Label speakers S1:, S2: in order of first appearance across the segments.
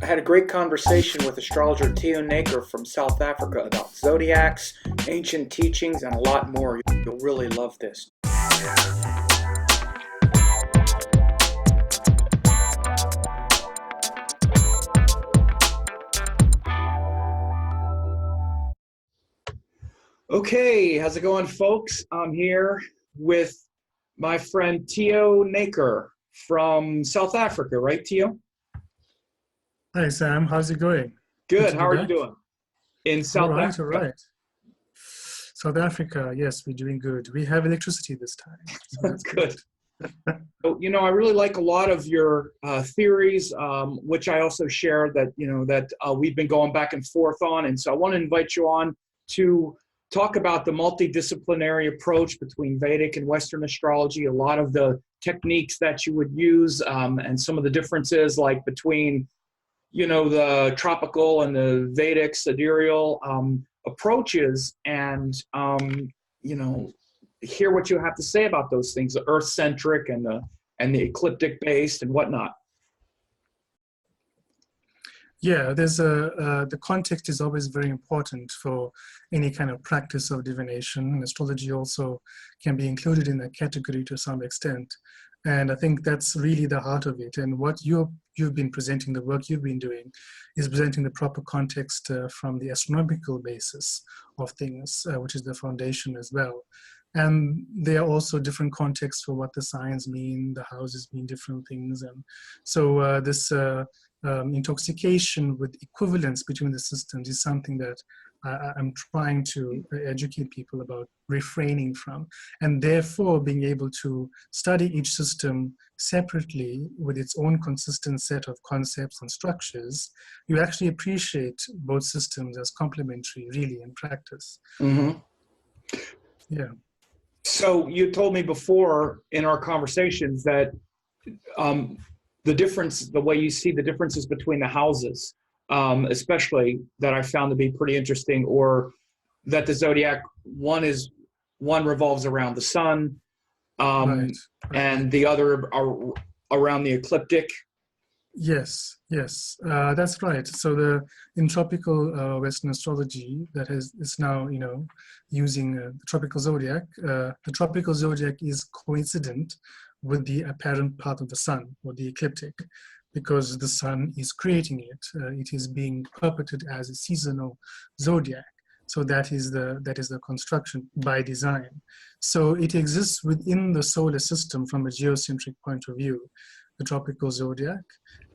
S1: I had a great conversation with astrologer Theo Naicker from South Africa about zodiacs, ancient teachings, and a lot more. You'll really love this. Okay, how's it going, folks? I'm here with my friend Theo Naicker from South Africa, right, Theo?
S2: Hi Sam, how's it going? Good
S1: Good.
S2: to
S1: How
S2: be
S1: are you
S2: back.
S1: doing? In
S2: All
S1: South
S2: right, all
S1: Africa.
S2: right. South Africa, yes, we're doing good. We have electricity this time, so that's good.
S1: Good. So, I really like a lot of your theories, which I also share that we've been going back and forth on. And so I want to invite you on to talk about the multidisciplinary approach between Vedic and Western astrology, a lot of the techniques that you would use, and some of the differences like between, the tropical and the Vedic sidereal approaches, and, hear what you have to say about those things, the earth-centric and the ecliptic-based and whatnot.
S2: Yeah, the context is always very important for any kind of practice of divination. And astrology also can be included in that category to some extent. And I think that's really the heart of it. And what you've been presenting, the work you've been doing, is presenting the proper context from the astronomical basis of things, which is the foundation as well. And there are also different contexts for what the signs mean, the houses mean different things. And so this intoxication with equivalence between the systems is something that I'm trying to educate people about refraining from, and therefore being able to study each system separately with its own consistent set of concepts and structures. You actually appreciate both systems as complementary, really, in practice.
S1: Mm-hmm.
S2: Yeah.
S1: So you told me before in our conversations that the way you see the differences between the houses, especially that I found to be pretty interesting, or that the zodiac, one revolves around the sun,
S2: Right.
S1: and the other are around the ecliptic.
S2: Yes, that's right. So in tropical Western astrology is now using the tropical zodiac. The tropical zodiac is coincident with the apparent path of the sun, or the ecliptic, because the sun is creating it. It is being purported as a seasonal zodiac. So that is the construction by design. So it exists within the solar system from a geocentric point of view, the tropical zodiac,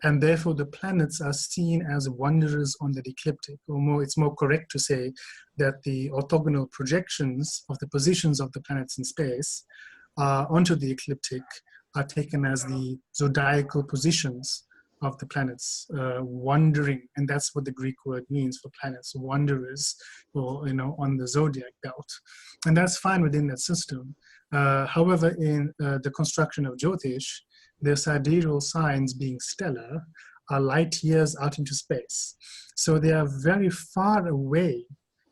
S2: and therefore the planets are seen as wanderers on the ecliptic, or it's more correct to say that the orthogonal projections of the positions of the planets in space onto the ecliptic are taken as the zodiacal positions of the planets, wandering, and that's what the Greek word means for planets, wanderers, or on the zodiac belt, and that's fine within that system. However, in the construction of Jyotish, the sidereal signs, being stellar, are light years out into space. So they are very far away.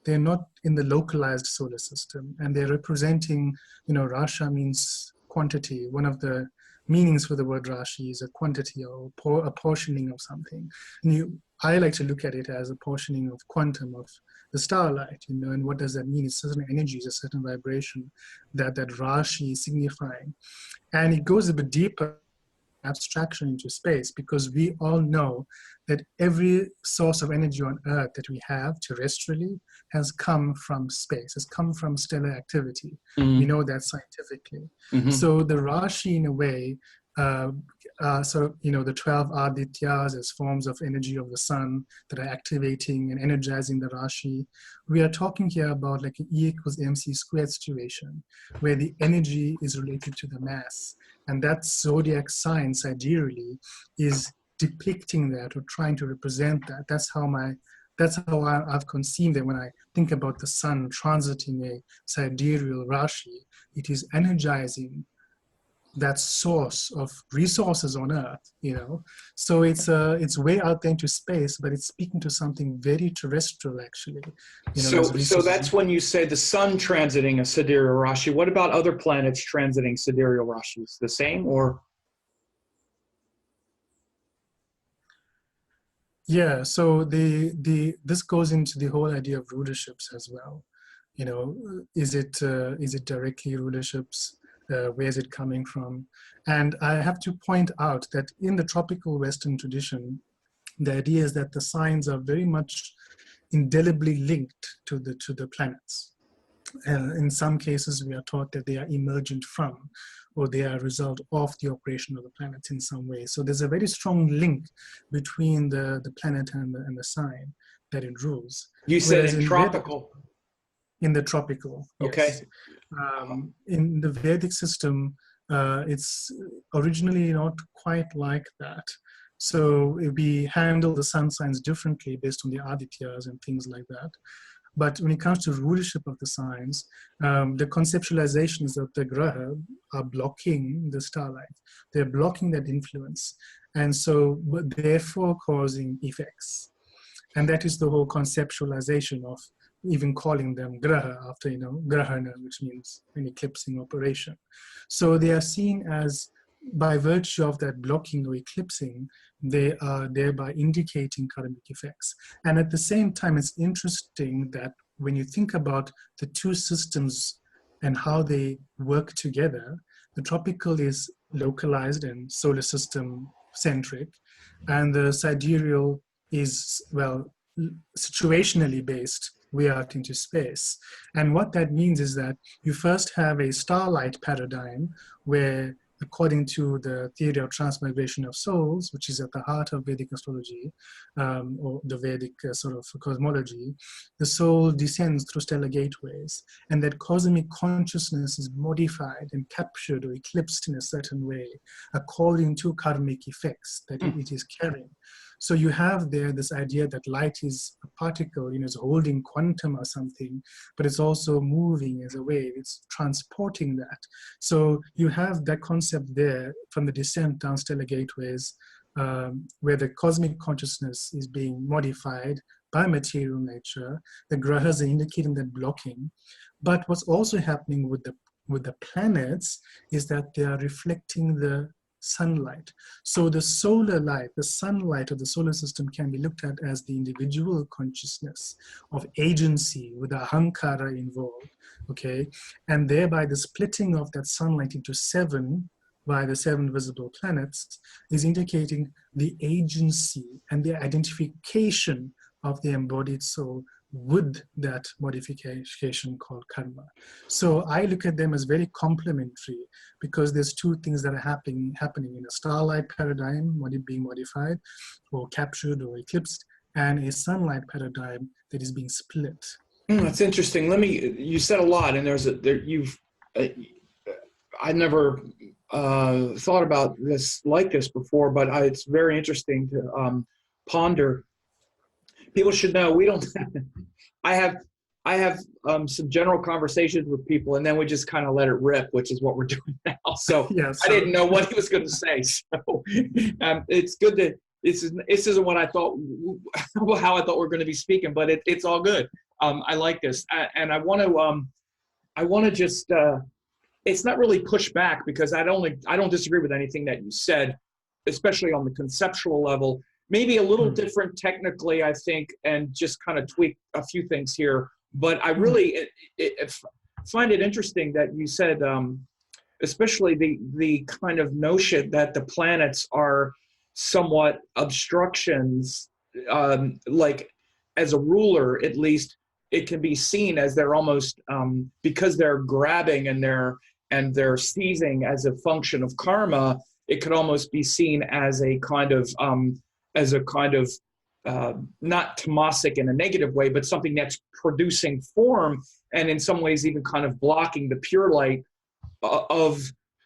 S2: They're not in the localized solar system, and they're representing, Rasha means quantity. One of the meanings for the word Rashi is a quantity, or a portioning of something. And I like to look at it as a portioning of quantum of the starlight, and what does that mean? It's certain energies, a certain vibration that Rashi is signifying. And it goes a bit deeper abstraction into space, because we all know that every source of energy on Earth that we have terrestrially has come from space, has come from stellar activity.
S1: Mm-hmm.
S2: We know that scientifically.
S1: Mm-hmm.
S2: So the Rashi, in a way, the 12 Adityas as forms of energy of the sun that are activating and energizing the Rashi. We are talking here about like an E=mc² situation, where the energy is related to the mass. And that zodiac sign, sidereally, is depicting that, or trying to represent that. That's how I've conceived it when I think about the sun transiting a sidereal Rashi. It is energizing that source of resources on Earth, So it's way out there into space, but it's speaking to something very terrestrial, actually.
S1: So that's when you say the sun transiting a sidereal Rashi. What about other planets transiting sidereal Rashis? The same, or?
S2: Yeah, so this goes into the whole idea of rulerships as well. You know, is it directly rulerships? Where is it coming from? And I have to point out that in the tropical Western tradition, the idea is that the signs are very much indelibly linked to the planets. In some cases, we are taught that they are emergent from, or they are a result of the operation of the planets in some way. So there's a very strong link between the planet and the sign that it rules.
S1: You said in tropical.
S2: In the tropical,
S1: Okay.
S2: yes. In the Vedic system, it's originally not quite like that. So we handle the sun signs differently based on the Adityas and things like that. But when it comes to rulership of the signs, the conceptualization is that the graha are blocking the starlight. They're blocking that influence. And so therefore causing effects. And that is the whole conceptualization of even calling them graha after, you know, grahana, which means an eclipsing operation. So they are seen as, by virtue of that blocking or eclipsing, they are thereby indicating karmic effects. And at the same time, it's interesting that when you think about the two systems and how they work together, the tropical is localized and solar system centric, and the sidereal is, well, situationally based way out into space. And what that means is that you first have a starlight paradigm where, according to the theory of transmigration of souls, which is at the heart of Vedic astrology, or the Vedic sort of cosmology, the soul descends through stellar gateways, and that cosmic consciousness is modified and captured or eclipsed in a certain way, according to karmic effects that it is carrying. So you have there this idea that light is a particle, you know, it's holding quantum or something, but it's also moving as a wave, it's transporting that. So you have that concept there from the descent down stellar gateways, where the cosmic consciousness is being modified by material nature. The grahas are indicating that blocking. But what's also happening with the planets is that they are reflecting the sunlight. So the solar light, the sunlight of the solar system can be looked at as the individual consciousness of agency with ahankara involved, okay? And thereby the splitting of that sunlight into seven by the seven visible planets is indicating the agency and the identification of the embodied soul with that modification called karma. So I look at them as very complementary, because there's two things that are happening in a starlight paradigm, being modified or captured or eclipsed, and a sunlight paradigm that is being split.
S1: That's interesting. You said a lot, and I never thought about this like this before, but it's very interesting to ponder. People should know we don't. I have some general conversations with people, and then we just kind of let it rip, which is what we're doing now. So, yeah, I didn't know what he was going to say. So it's good that this isn't what I thought, how I thought we were going to be speaking, but it's all good. I like this, and I want to just. It's not really push back, because I don't disagree with anything that you said, especially on the conceptual level. Maybe a little different technically, I think, and just kind of tweak a few things here. But I really find it interesting that you said, especially the kind of notion that the planets are somewhat obstructions, like as a ruler, at least, it can be seen as they're almost, because they're grabbing and they're seizing as a function of karma, it could almost be seen as a kind of, not tamasic in a negative way, but something that's producing form, and in some ways even kind of blocking the pure light of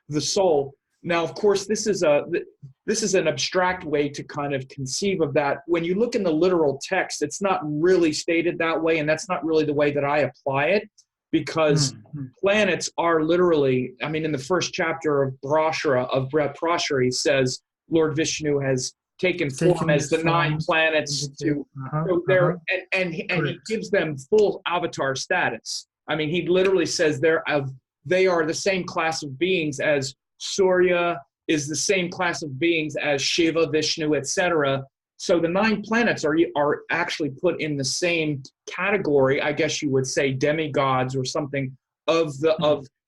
S1: the soul. Now, of course, this is an abstract way to kind of conceive of that. When you look in the literal text, it's not really stated that way, and that's not really the way that I apply it, because planets are literally, I mean, in the first chapter of Prashara, he says Lord Vishnu has taken form as the 9 planets to, so they're, and he gives them full avatar status. I mean, he literally says they are the same class of beings as Surya is the same class of beings as Shiva, Vishnu, etc. So the 9 planets are actually put in the same category, I guess you would say, demigods or something of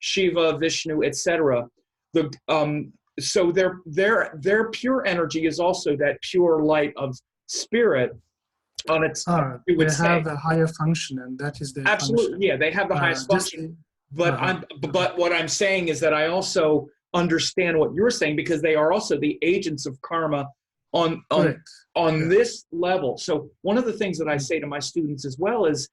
S1: Shiva, Vishnu, etc. So their pure energy is also that pure light of spirit on its. You would
S2: they
S1: say
S2: have a higher function, and that is their
S1: absolutely,
S2: function.
S1: yeah, they have the highest function. But what I'm saying is that I also understand what you're saying, because they are also the agents of karma on this level. So one of the things that I say to my students as well is,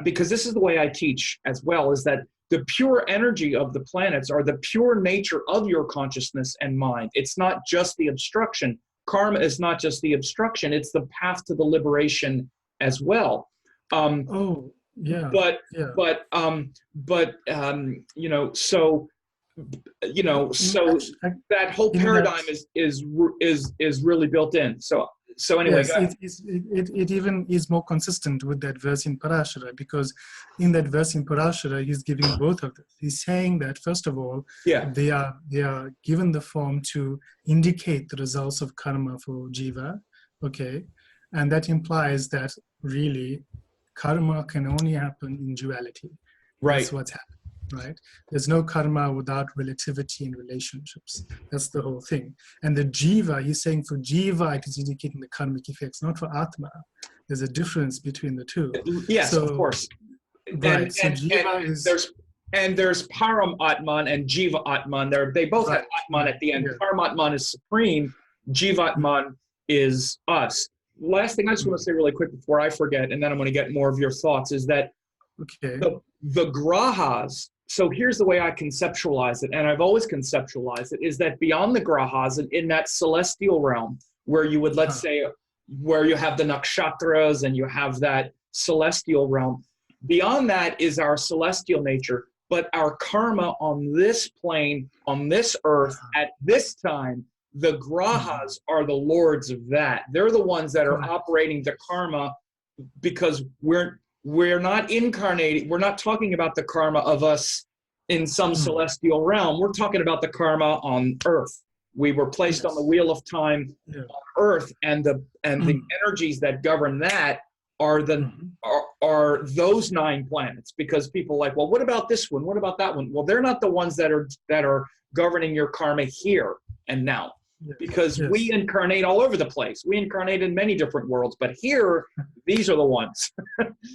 S1: because this is the way I teach as well, is that the pure energy of the planets are the pure nature of your consciousness and mind. It's not just the obstruction. Karma is not just the obstruction, it's the path to the liberation as well.
S2: So
S1: that whole paradigm is really built in. So anyway,
S2: yes, it even is more consistent with that verse in Parashara, because in that verse in Parashara, he's giving both of them. He's saying that, first of all, they are given the form to indicate the results of karma for jiva, okay? And that implies that really karma can only happen in duality.
S1: Right.
S2: That's what's happening. Right? There's no karma without relativity in relationships. That's the whole thing. And the jiva, he's saying for jiva, it is indicating the karmic effects, not for atma. There's a difference between the two.
S1: Yes, of course.
S2: Right. So jiva is...
S1: There's param atman and jiva atman. They both have atman at the end. Yeah. Param atman is supreme. Jiva atman is us. Last thing I just want to say really quick before I forget, and then I'm going to get more of your thoughts, is that the grahas. So here's the way I conceptualize it, and I've always conceptualized it, is that beyond the grahas, and in that celestial realm, where you would, let's say, where you have the Nakshtras and you have that celestial realm, beyond that is our celestial nature, but our karma on this plane, on this earth, at this time, the grahas are the lords of that. They're the ones that are operating the karma, because we're not incarnating. We're not talking about the karma of us in some celestial realm. We're talking about the karma on earth. We were placed on the wheel of time on earth, and the energies that govern that are are those 9 planets. Because people are like, well, what about this one? What about that one? Well, they're not the ones that are governing your karma here and now. Because we incarnate all over the place. We incarnate in many different worlds, but here, these are the ones.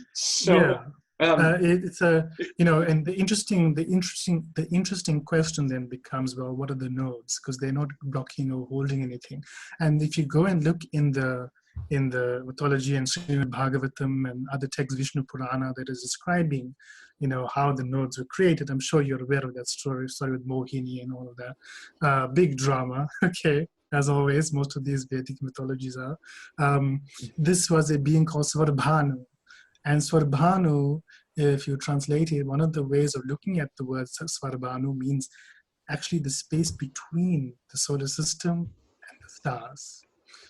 S2: It's a and the interesting question then becomes, well, what are the nodes? Because they're not blocking or holding anything. And if you go and look in the mythology and Srimad Bhagavatam and other texts, Vishnu Purana, that is describing, how the nodes were created. I'm sure you're aware of that story with Mohini and all of that. Big drama, okay, as always, most of these Vedic mythologies are. This was a being called Svarbhanu. And Svarbhanu, if you translate it, one of the ways of looking at the word Svarbhanu means actually the space between the solar system and the stars.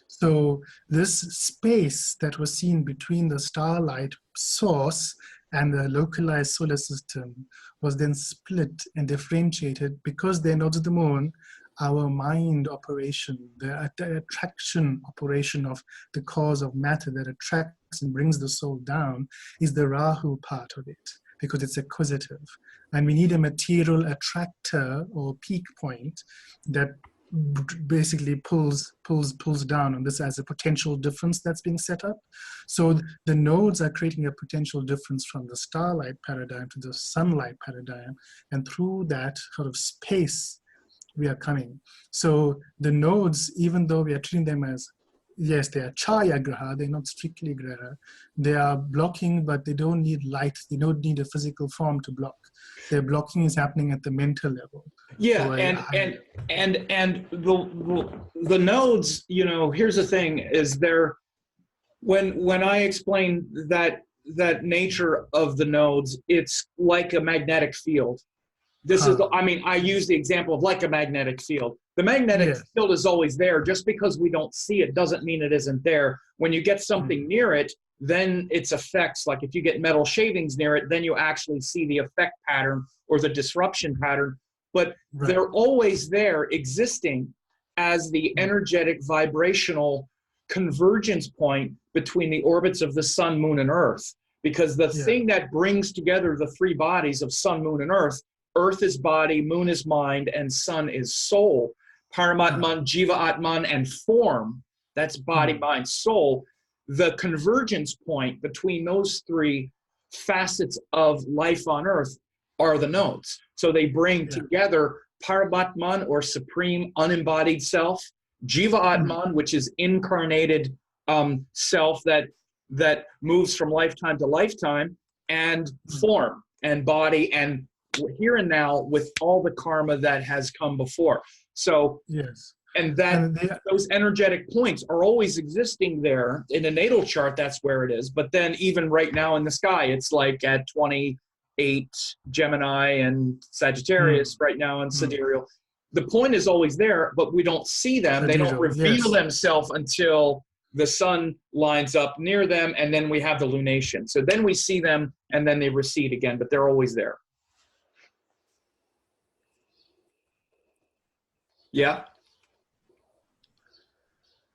S2: So this space that was seen between the starlight source and the localized solar system was then split and differentiated, because they're nodes of the moon. Our mind operation, the attraction operation of the cause of matter that attracts and brings the soul down, is the Rahu part of it, because it's acquisitive. And we need a material attractor or peak point that basically pulls down on this as a potential difference that's being set up. So the nodes are creating a potential difference from the starlight paradigm to the sunlight paradigm, and through that sort of space we are coming. So the nodes, even though we are treating them as, yes, they are chaya graha, they're not strictly graha. They are blocking, but they don't need light. They don't need a physical form to block. Their blocking is happening at the mental level.
S1: Yeah, and the nodes, here's the thing, is when I explain that nature of the nodes, it's like a magnetic field. This is, I use the example of like a magnetic field. The magnetic field is always there. Just because we don't see it doesn't mean it isn't there. When you get something near it, then its effects, like if you get metal shavings near it, then you actually see the effect pattern or the disruption pattern. But they're always there, existing as the energetic vibrational convergence point between the orbits of the sun, moon, and earth. Because the thing that brings together the three bodies of sun, moon, and earth is body, moon is mind, and sun is soul. Paramatman, Jiva Atman, and form, that's body, mind, soul. The convergence point between those three facets of life on earth are the nodes. So they bring together Paramatman, or supreme unembodied self, Jiva Atman, which is incarnated self that moves from lifetime to lifetime, and form and body, and here and now with all the karma that has come before. So and those energetic points are always existing there in a natal chart. That's where it is. But then even right now in the sky, it's like at 28 Gemini and Sagittarius right now in Sidereal. The point is always there, but we don't see them. They don't reveal themselves until the sun lines up near them, and then we have the lunation. So then we see them, and then they recede again, but they're always there. Yeah?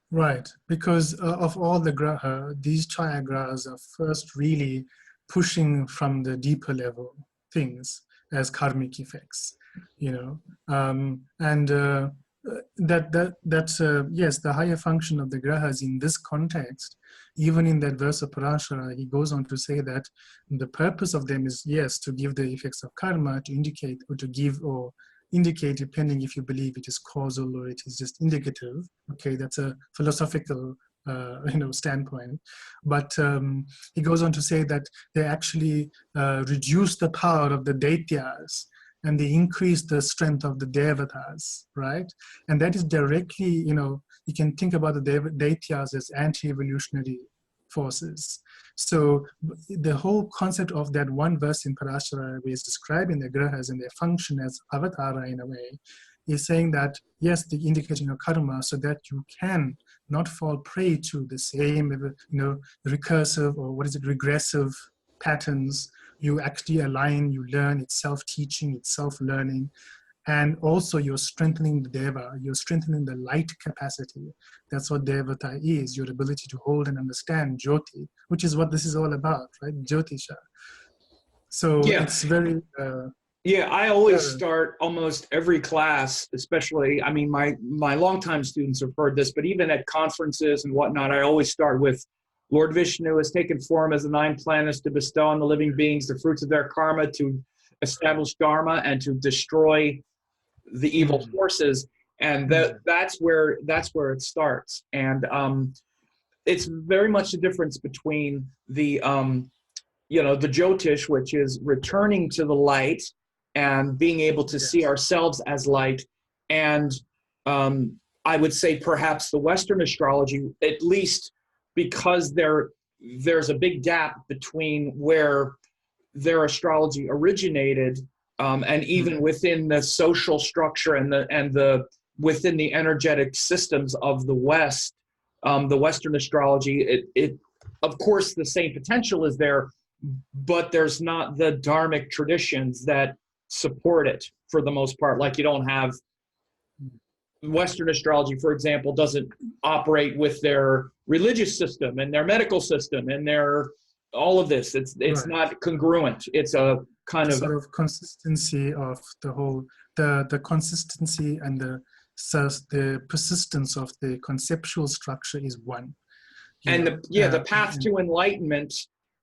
S2: Right, because of all the graha, these chayagrahas are first really pushing from the deeper level things as karmic effects, you know, that's yes, the higher function of the grahas in this context. Even in that verse of Parashara, he goes on to say that the purpose of them is, yes, to give the effects of karma, to indicate or to give or indicate, depending if you believe it is causal or it is just indicative. Okay, that's a philosophical standpoint. But he goes on to say that they actually reduce the power of the daityas, and they increase the strength of the devatas, right? And that is directly, you can think about the daityas as anti-evolutionary forces. So the whole concept of that one verse in Parashara, where is describing the grahas and their function as avatara in a way, is saying that, yes, the indication of karma, so that you can not fall prey to the same, recursive, or regressive patterns. You actually align, you learn, it's self-teaching, it's self-learning. And also you're strengthening the deva, you're strengthening the light capacity. That's what devata is, your ability to hold and understand jyoti, which is what this is all about, right? Jyotisha. So it's very...
S1: I always start almost every class, especially, I mean, my longtime students have heard this, but even at conferences and whatnot, I always start with Lord Vishnu has taken form as the 9 planets to bestow on the living beings the fruits of their karma, to establish dharma, and to destroy the evil forces. And that's where it starts. And it's very much the difference between the the Jyotish, which is returning to the light and being able to see ourselves as light, and I would say perhaps the Western astrology, at least because there's a big gap between where their astrology originated, and even within the social structure and the within the energetic systems of the West, the Western astrology, it of course the same potential is there, but there's not the dharmic traditions that support it for the most part. Like, you don't have Western astrology, for example, doesn't operate with their religious system and their medical system and their all of this. It's not congruent. It's a kind of
S2: sort of consistency of the whole, the consistency and the persistence of the conceptual structure is one.
S1: And the path to enlightenment,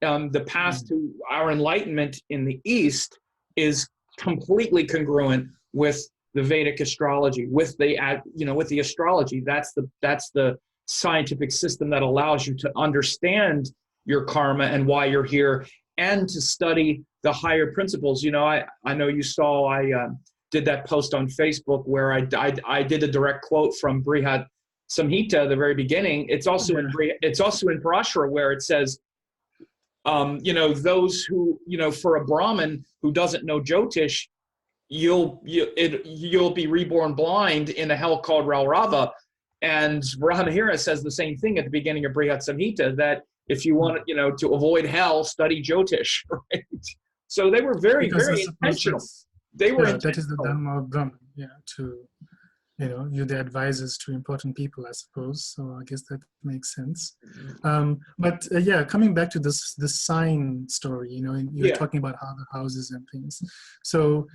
S1: the path to our enlightenment in the East is completely congruent with the Vedic astrology, with the astrology. That's the scientific system that allows you to understand your karma and why you're here, and to study the higher principles. I know you saw I did that post on Facebook where I did a direct quote from Brihat Samhita, the very beginning. It's also in Parashara, where it says, those who, for a Brahmin who doesn't know Jyotish, you'll be reborn blind in a hell called Raurava. And Brahmahira says the same thing at the beginning of Brihat Samhita, that if you want to avoid hell, study Jyotish, right? So they were very, very intentional. They were intentional.
S2: That is the Dharma of Brahman, you're the advisors to important people, I suppose. So I guess that makes sense. But yeah, coming back to this sign story, and you're talking about how the houses and things. So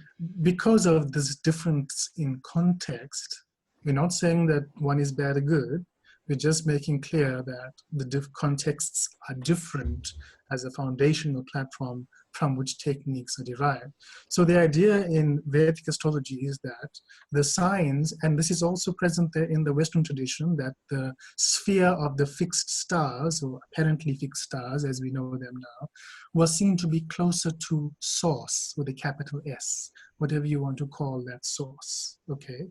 S2: because of this difference in context, we're not saying that one is bad or good. We're just making clear that the contexts are different as a foundational platform from which techniques are derived. So the idea in Vedic astrology is that the signs, and this is also present there in the Western tradition, that the sphere of the fixed stars, or apparently fixed stars as we know them now, was seen to be closer to source with a capital S, whatever you want to call that source, okay?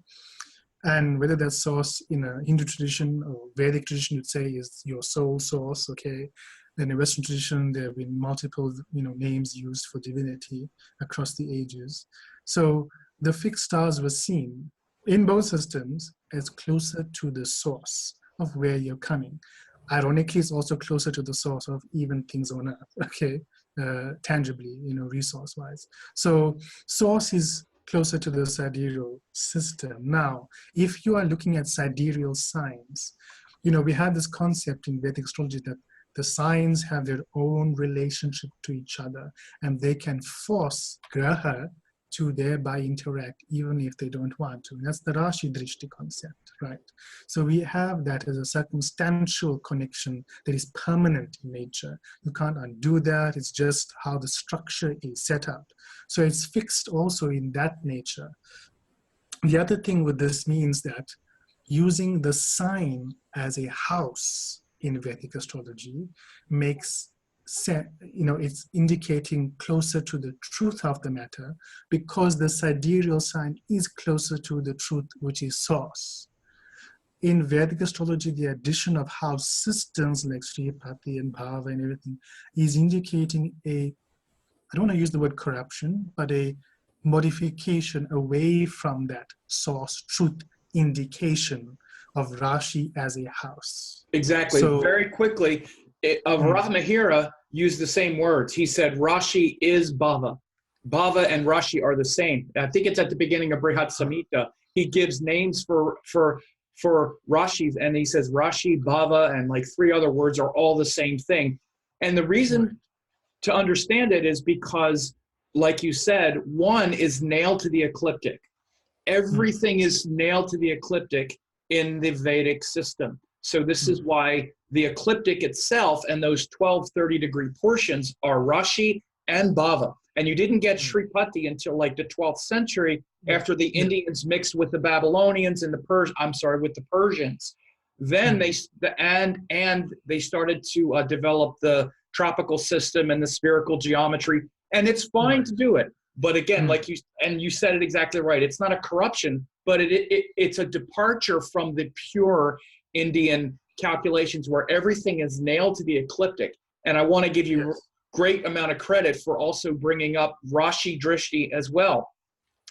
S2: And whether that source in a Hindu tradition or Vedic tradition, you'd say is your soul source, okay? Then in Western tradition, there have been multiple, names used for divinity across the ages. So the fixed stars were seen in both systems as closer to the source of where you're coming. Ironically, it's also closer to the source of even things on Earth, okay? Tangibly, resource-wise. So source is closer to the sidereal system. Now, if you are looking at sidereal signs, we have this concept in Vedic astrology that the signs have their own relationship to each other, and they can force graha to thereby interact even if they don't want to. And that's the Rashi Drishti concept, right? So we have that as a circumstantial connection that is permanent in nature. You can't undo that. It's just how the structure is set up. So it's fixed also in that nature. The other thing with this means that using the sign as a house in Vedic astrology makes sense, it's indicating closer to the truth of the matter because the sidereal sign is closer to the truth, which is source. In Vedic astrology, the addition of house systems like Sripati and Bhava and everything is indicating I don't want to use the word corruption, but a modification away from that source truth indication of Rashi as a house.
S1: Exactly.
S2: So,
S1: very quickly, Mahira used the same words. He said Rashi is Bhava. Bhava and Rashi are the same. I think it's at the beginning of Brihat Samhita. He gives names for Rashis, and he says Rashi, Bhava, and like 3 other words are all the same thing. And the reason to understand it is because, like you said, one is nailed to the ecliptic. Everything is nailed to the ecliptic in the Vedic system. So this is why the ecliptic itself and those 12 30-degree portions are Rashi and Bhava. And you didn't get Sripati until like the 12th century after the Indians mixed with the Babylonians and with the Persians. Then they started to develop the tropical system and the spherical geometry, and it's fine to do it. But again, like you said it exactly right. It's not a corruption, but it's a departure from the pure Indian calculations where everything is nailed to the ecliptic. And I want to give you great amount of credit for also bringing up Rashi Drishti as well.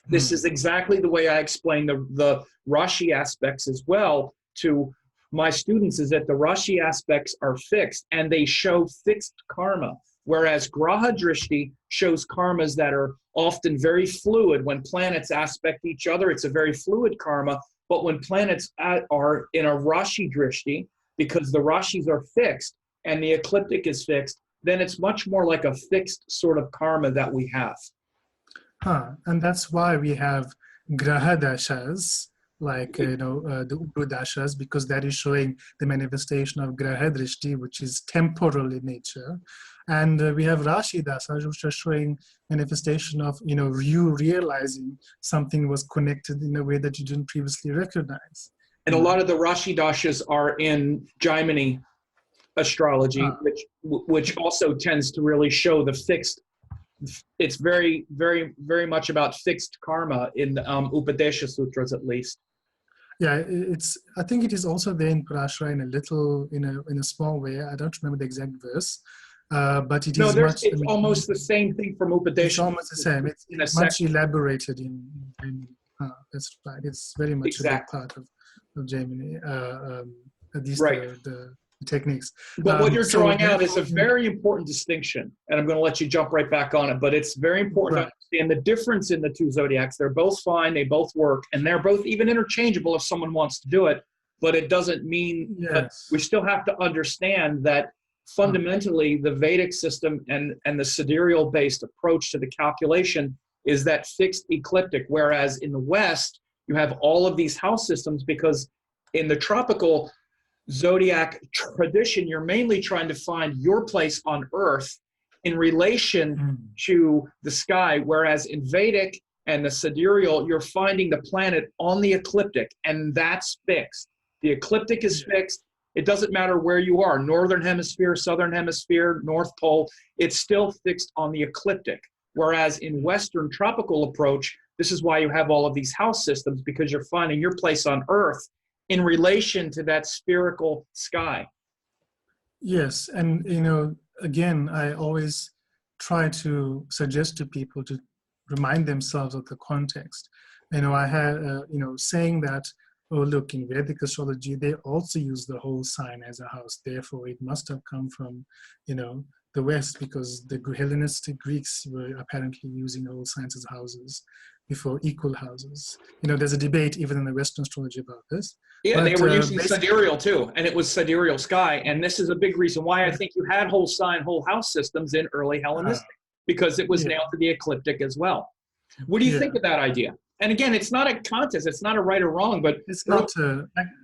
S1: This is exactly the way I explain the Rashi aspects as well to my students, is that the Rashi aspects are fixed and they show fixed karma, whereas Graha Drishti shows karmas that are often very fluid. When planets aspect each other, it's a very fluid karma, but when planets are in a Rashi Drishti, because the Rashis are fixed and the ecliptic is fixed, then it's much more like a fixed sort of karma that we have.
S2: And that's why we have Graha Dashas, like the Uru Dashas, because that is showing the manifestation of Graha Drishti, which is temporal in nature. And we have Rashi Dashas, which are showing manifestation of you realizing something was connected in a way that you didn't previously recognize.
S1: And a lot of the Rashi Dashas are in Jaimini astrology, which also tends to really show the fixed. It's very, very, very much about fixed karma in the Upadesha Sutras, at least.
S2: Yeah, I think it is also there in Parashara in a small way. I don't remember the exact verse, but it is much.
S1: It's almost the same thing from Upadesha.
S2: It's almost the same. It's much elaborated in that's right. It's very much a big part of Jaimini. At least techniques.
S1: But what you're
S2: So
S1: drawing out is a
S2: therefore,
S1: very important distinction, and I'm going to let you jump right back on it, but it's very important
S2: right.
S1: to understand the difference in the two zodiacs. They're both fine, they both work, and they're both even interchangeable if someone wants to do it, but it doesn't mean, but we
S2: Yes.
S1: still have to understand that fundamentally the Vedic system and the sidereal-based approach to the calculation is that fixed ecliptic, whereas in the West, you have all of these house systems because in the tropical zodiac tradition, you're mainly trying to find your place on Earth in relation
S2: Mm.
S1: to the sky, whereas in Vedic and the sidereal, you're finding the planet on the ecliptic, and that's fixed. The ecliptic is fixed. It doesn't matter where you are, northern hemisphere, southern hemisphere, North Pole, it's still fixed on the ecliptic. Whereas in Western tropical approach, this is why you have all of these house systems, because you're finding your place on Earth in relation to that spherical sky.
S2: Yes, and again, I always try to suggest to people to remind themselves of the context. I had, saying that, oh, look, in Vedic astrology, they also use the whole sign as a house. Therefore, it must have come from, the West, because the Hellenistic Greeks were apparently using whole signs as houses before equal houses. There's a debate even in the Western astrology about this.
S1: Yeah,
S2: But,
S1: they were using sidereal too, and it was sidereal sky. And this is a big reason why I think you had whole sign, whole house systems in early Hellenistic, because it was
S2: yeah.
S1: nailed to the ecliptic as well. What do you think of that idea? And again, it's not a contest, it's not a right or wrong, but
S2: it's not,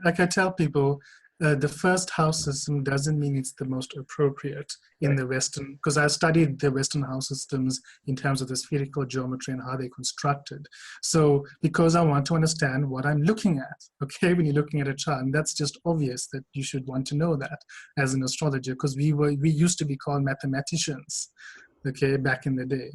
S2: like I tell people, the first house system doesn't mean it's the most appropriate in the Western, because I studied the Western house systems in terms of the spherical geometry and how they're constructed. So because I want to understand what I'm looking at, okay, when you're looking at a chart, and that's just obvious that you should want to know that as an astrologer, because we used to be called mathematicians, okay, back in the day.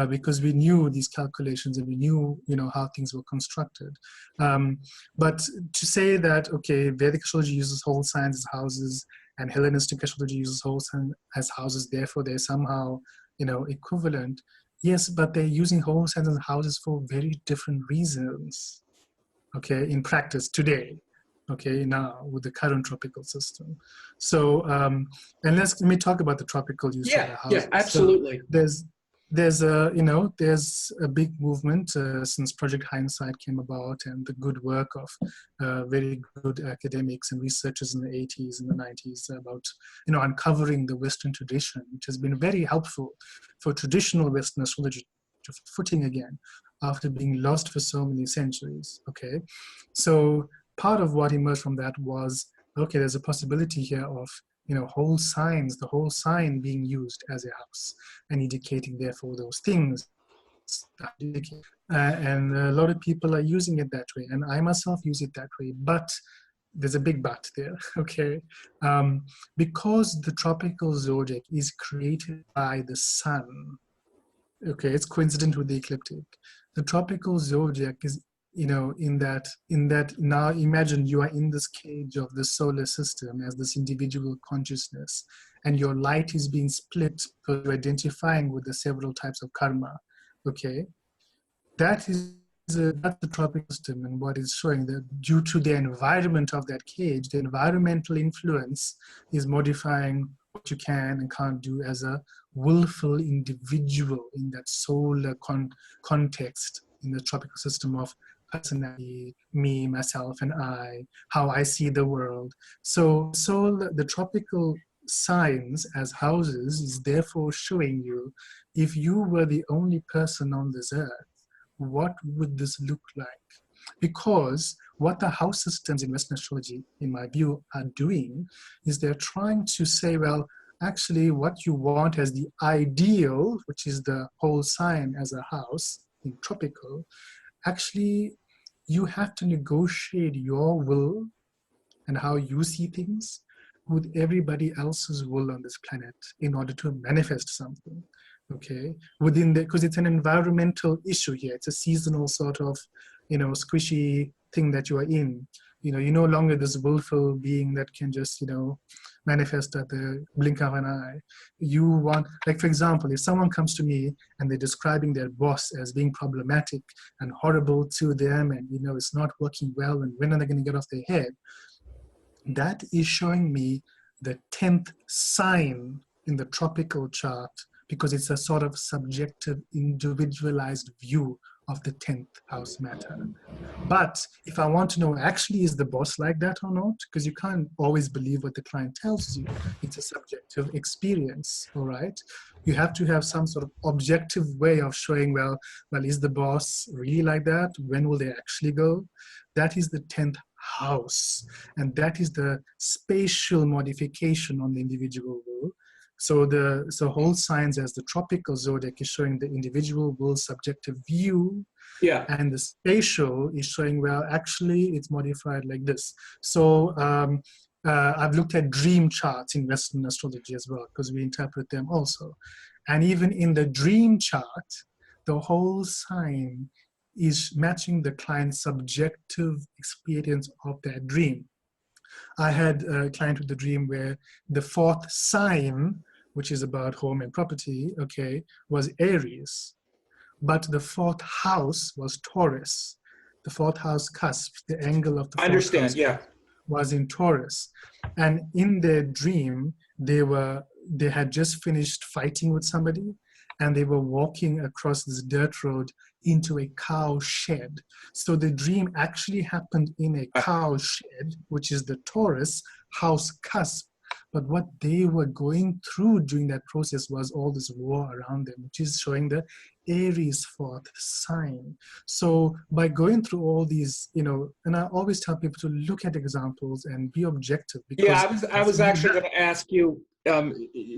S2: Because we knew these calculations and we knew, how things were constructed. But to say that, okay, Vedic astrology uses whole signs as houses and Hellenistic astrology uses whole signs as houses, therefore they're somehow, equivalent. Yes, but they're using whole signs as houses for very different reasons, okay, in practice today. Okay, now with the current tropical system. So, and let me talk about the tropical use of the houses.
S1: Yeah, absolutely.
S2: So there's a big movement since Project Hindsight came about, and the good work of very good academics and researchers in the 80s and the 90s about uncovering the Western tradition, which has been very helpful for traditional Western astrology to footing again after being lost for so many centuries. Okay, so part of what emerged from that was, okay, there's a possibility here of whole signs, the whole sign being used as a house and indicating therefore those things. And a lot of people are using it that way, and I myself use it that way, but there's a big but there, okay? Because the tropical zodiac is created by the sun, okay, it's coincident with the ecliptic. The tropical zodiac is in that now imagine you are in this cage of the solar system as this individual consciousness, and your light is being split for identifying with the several types of karma. Okay, that's the tropical system, and what is showing that due to the environment of that cage, the environmental influence is modifying what you can and can't do as a willful individual in that solar context in the tropical system of personality, me, myself, and I, how I see the world. So the tropical signs as houses is therefore showing you, if you were the only person on this earth, what would this look like? Because what the house systems in Western astrology, in my view, are doing is they're trying to say, well, actually what you want as the ideal, which is the whole sign as a house in tropical, actually you have to negotiate your will and how you see things with everybody else's will on this planet in order to manifest something, okay? Because it's an environmental issue here. It's a seasonal sort of, squishy thing that you are in. You're no longer this willful being that can just, manifest at the blink of an eye. You want, like for example, if someone comes to me and they're describing their boss as being problematic and horrible to them, and it's not working well, and when are they going to get off their head? That is showing me the 10th sign in the tropical chart, because it's a sort of subjective, individualized view of the 10th house matter. But if I want to know, actually, is the boss like that or not? Because you can't always believe what the client tells you. It's a subjective experience, all right? You have to have some sort of objective way of showing, well, is the boss really like that? When will they actually go? That is the 10th house. And that is the spatial modification on the individual will. So the whole signs as the tropical zodiac is showing the individual will subjective view.
S1: Yeah.
S2: And the spatial is showing, well, actually it's modified like this. So I've looked at dream charts in Western astrology as well, because we interpret them also. And even in the dream chart, the whole sign is matching the client's subjective experience of that dream. I had a client with a dream where the 4th sign, which is about home and property, okay, was Aries. But the 4th house was Taurus. The 4th house cusp, the angle of the 4th house was in Taurus. And in their dream, they had just finished fighting with somebody, and they were walking across this dirt road into a cow shed. So the dream actually happened in a cow shed, which is the Taurus house cusp. But what they were going through during that process was all this war around them, which is showing the Aries 4th sign. So by going through all these, and I always tell people to look at examples and be objective. Because
S1: yeah, I was actually going to ask you,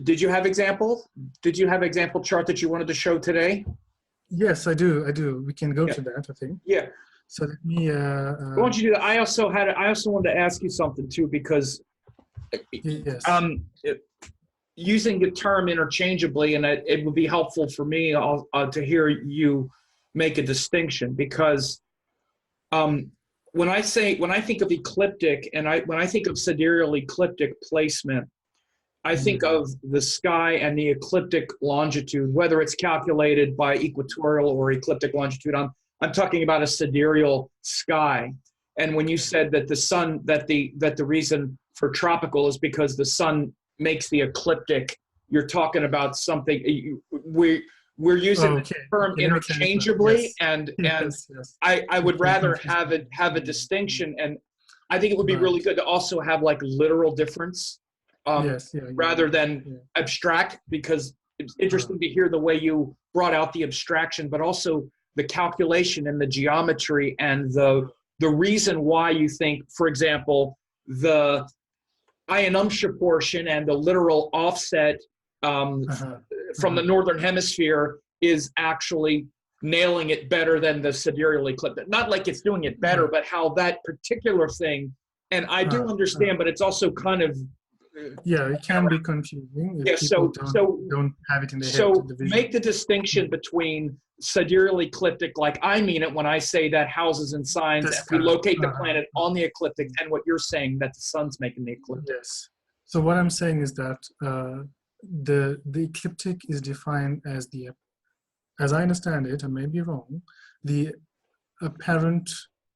S1: did you have example? Did you have example chart that you wanted to show today?
S2: Yes, I do. We can go to that, I think.
S1: Yeah.
S2: So let me.
S1: Why don't you do that? I also wanted to ask you something too, because
S2: yes.
S1: Using the term interchangeably, and it would be helpful for me to hear you make a distinction, because when I think of ecliptic, and when I think of sidereal ecliptic placement, I think of the sky and the ecliptic longitude, whether it's calculated by equatorial or ecliptic longitude. I'm talking about a sidereal sky. And when you said that the sun, that the reason for tropical is because the sun makes the ecliptic, you're talking about something. We're using the term interchangeably, and I would rather have a distinction, and I think it would be really good to also have like literal difference. Rather than abstract, because it's interesting to hear the way you brought out the abstraction, but also the calculation and the geometry and the reason why you think, for example, the Ayanamsha portion and the literal offset from the northern hemisphere is actually nailing it better than the sidereal ecliptic. Not like it's doing it better, but how that particular thing, and I do understand, but it's also kind of,
S2: it can be confusing if people don't have it in their head.
S1: So make the distinction between sidereal ecliptic, like I mean it when I say that houses and signs, and we locate the planet on the ecliptic, and what you're saying that the sun's making the ecliptic.
S2: Yes. So what I'm saying is that the ecliptic is defined as as I understand it, I may be wrong, the apparent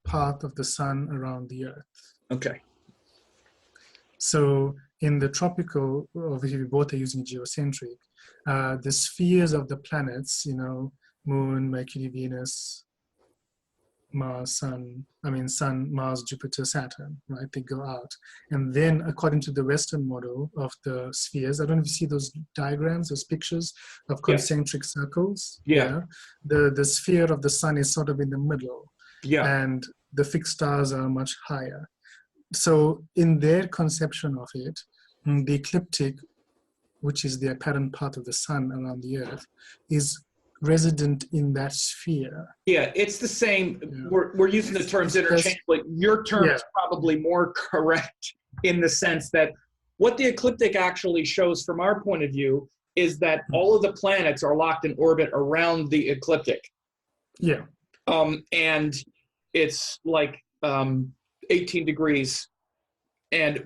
S2: path of the sun around the Earth.
S1: Okay.
S2: So in the tropical, obviously we both are using geocentric, the spheres of the planets, Moon, Mercury, Venus, Mars, Sun, Mars, Jupiter, Saturn, right? They go out. And then according to the Western model of the spheres, I don't know if you see those diagrams, those pictures of concentric circles.
S1: Yeah.
S2: The sphere of the sun is sort of in the middle. Yeah. And the fixed stars are much higher. So in their conception of it, the ecliptic, which is the apparent path of the sun around the Earth, is resident in that sphere.
S1: Yeah, it's the same. We're using the terms interchangeably. Your term is probably more correct in the sense that what the ecliptic actually shows from our point of view is that all of the planets are locked in orbit around the ecliptic.
S2: Yeah.
S1: And it's like 18 degrees, and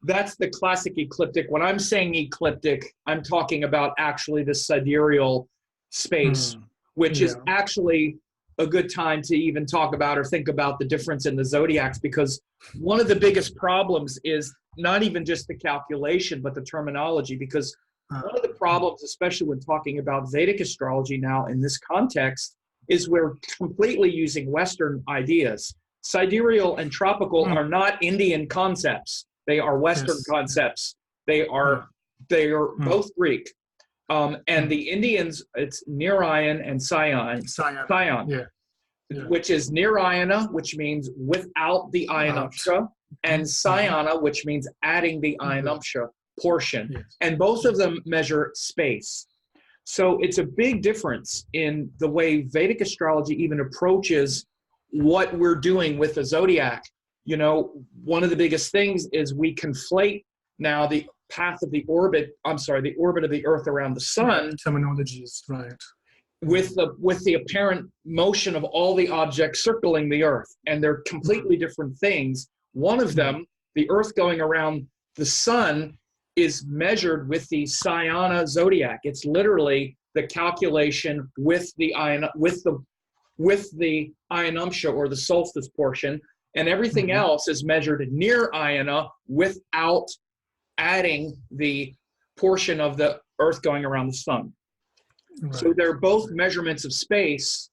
S1: that's the classic ecliptic. When I'm saying ecliptic, I'm talking about actually the sidereal space, which is actually a good time to even talk about or think about the difference in the zodiacs, because one of the biggest problems is not even just the calculation, but the terminology. Because one of the problems, especially when talking about Vedic astrology now in this context, is we're completely using Western ideas. Sidereal and tropical are not Indian concepts. They are Western concepts. They are both Greek. And the Indians, it's NIRayana and SAYana. Which is NIRayana, which means without the ayanamsha, and SAYana, which means adding the ayanamsha portion. And both of them measure space. So it's a big difference in the way Vedic astrology even approaches what we're doing with the zodiac. You know, one of the biggest things is we conflate now the path of the orbit, the orbit of the Earth around the sun.
S2: Terminologies, right.
S1: With the apparent motion of all the objects circling the Earth. And they're completely different things. One of them, the Earth going around the sun, is measured with the SAYana zodiac. It's literally the calculation with the ayanamsha, or the solstice portion, and everything else is measured NIRayana without adding the portion of the Earth going around the sun. Right. So they're both measurements of space,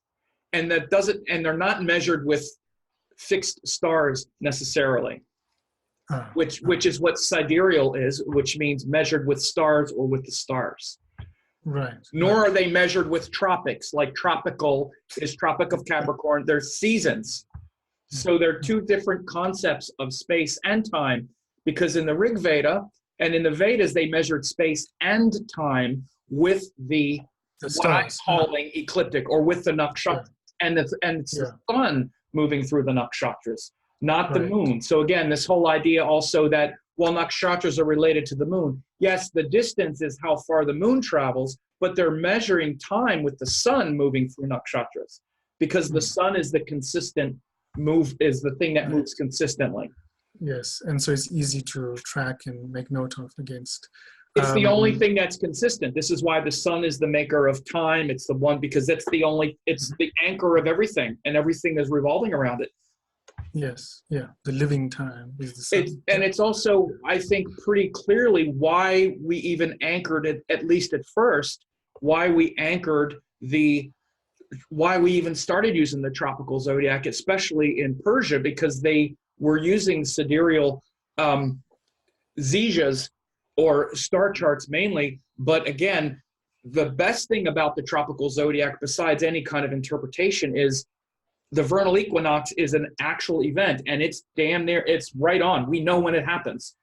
S1: and they're not measured with fixed stars necessarily. Which is what sidereal is, which means measured with stars or with the stars.
S2: Right.
S1: Nor are they measured with tropics, like tropical is Tropic of Capricorn. They're seasons. So they're two different concepts of space and time, because in the Rig Veda and in the Vedas, they measured space and time with the what I'm calling ecliptic, or with the Nakshtras. And it's the sun moving through the Nakshtras, not the moon. So again, this whole idea also that, well, Nakshtras are related to the moon. Yes, the distance is how far the moon travels, but they're measuring time with the sun moving through Nakshtras, because the sun is the consistent is the thing that moves consistently.
S2: Yes, and so it's easy to track and make note of against.
S1: It's the only thing that's consistent. This is why the sun is the maker of time. It's the one, because it's the anchor of everything, and everything is revolving around it.
S2: Yes, yeah, the living time is the sun.
S1: And it's also, I think, pretty clearly why we even anchored it, at least at first, why we even started using the tropical zodiac, especially in Persia, because they were using sidereal zijas, or star charts mainly. But again, the best thing about the tropical zodiac, besides any kind of interpretation, is the vernal equinox is an actual event, and it's damn near, it's right on. We know when it happens.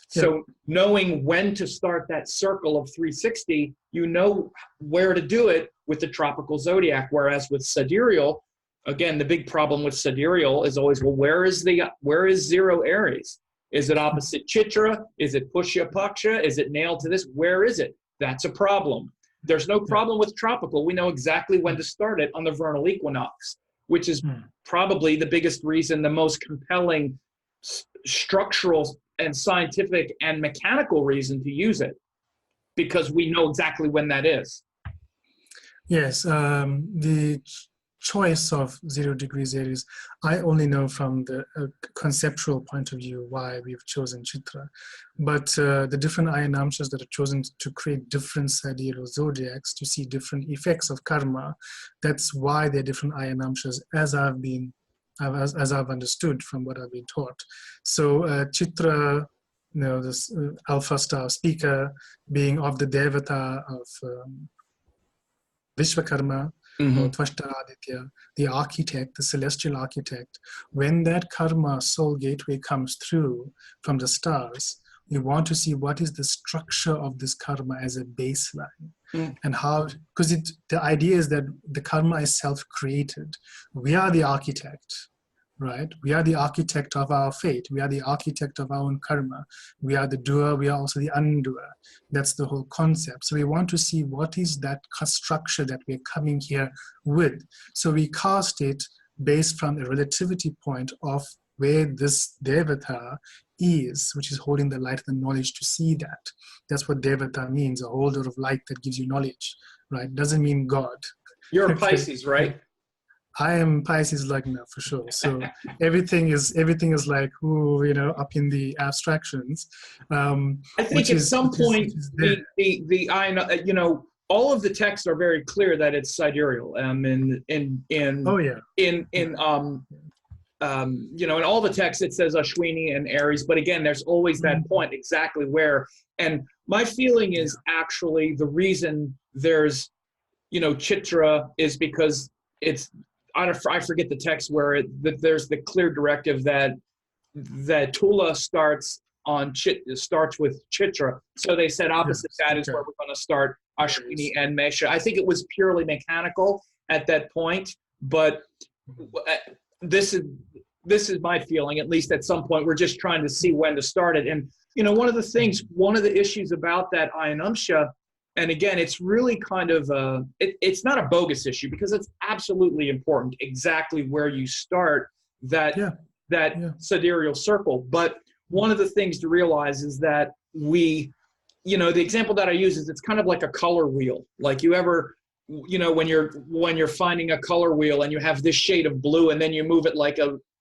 S1: So knowing when to start that circle of 360, you know where to do it with the tropical zodiac. Whereas with sidereal, again, the big problem with sidereal is always, well, where is 0 Aries? Is it opposite Chitra? Is it Pushya Paksha? Is it nailed to this? Where is it? That's a problem. There's no problem with tropical. We know exactly when to start it on the vernal equinox, which is probably the biggest reason, the most compelling structural and scientific and mechanical reason to use it, because we know exactly when that is.
S2: Yes, the choice of 0 degrees Aries, I only know from the conceptual point of view why we've chosen Chitra, but the different ayanamshas that are chosen to create different sidereal zodiacs to see different effects of karma, that's why they're different ayanamshas, as I've understood from what I've been taught. So Chitra, you know, this alpha star speaker, being of the devata of Vishwakarma, or Tvashta Aditya, the architect, the celestial architect. When that karma soul gateway comes through from the stars, we want to see what is the structure of this karma as a baseline. And how, because the idea is that the karma is self-created. We are the architect, right? We are the architect of our fate. We are the architect of our own karma. We are the doer. We are also the undoer. That's the whole concept. So we want to see what is that structure that we're coming here with. So we cast it based from a relativity point of where this devata is, which is holding the light and the knowledge to see that. That's what devata means, a holder of light that gives you knowledge, right? Doesn't mean God.
S1: You're a Pisces, right?
S2: I am Pisces Lagna for sure. So everything is like, ooh, you know, up in the abstractions,
S1: I think at some
S2: which
S1: point
S2: is there.
S1: you know, all of the texts are very clear that it's sidereal.
S2: Oh yeah.
S1: You know, in all the texts it says Ashwini and Aries, but again, there's always that point exactly where. And my feeling is actually the reason there's, you know, Chitra is because it's, I forget the text where that there's the clear directive that Tula starts with Chitra. So they said opposite that is where we're going to start Ashwini and Mesha. I think it was purely mechanical at that point, but this is my feeling. At least at some point, we're just trying to see when to start it. And you know, one of the issues about that Ayanamsha, and again, it's really kind of it's not a bogus issue because it's absolutely important exactly where you start that sidereal circle. But one of the things to realize is that you know, the example that I use is it's kind of like a color wheel. Like you ever, you know, when you're finding a color wheel and you have this shade of blue and then you move it like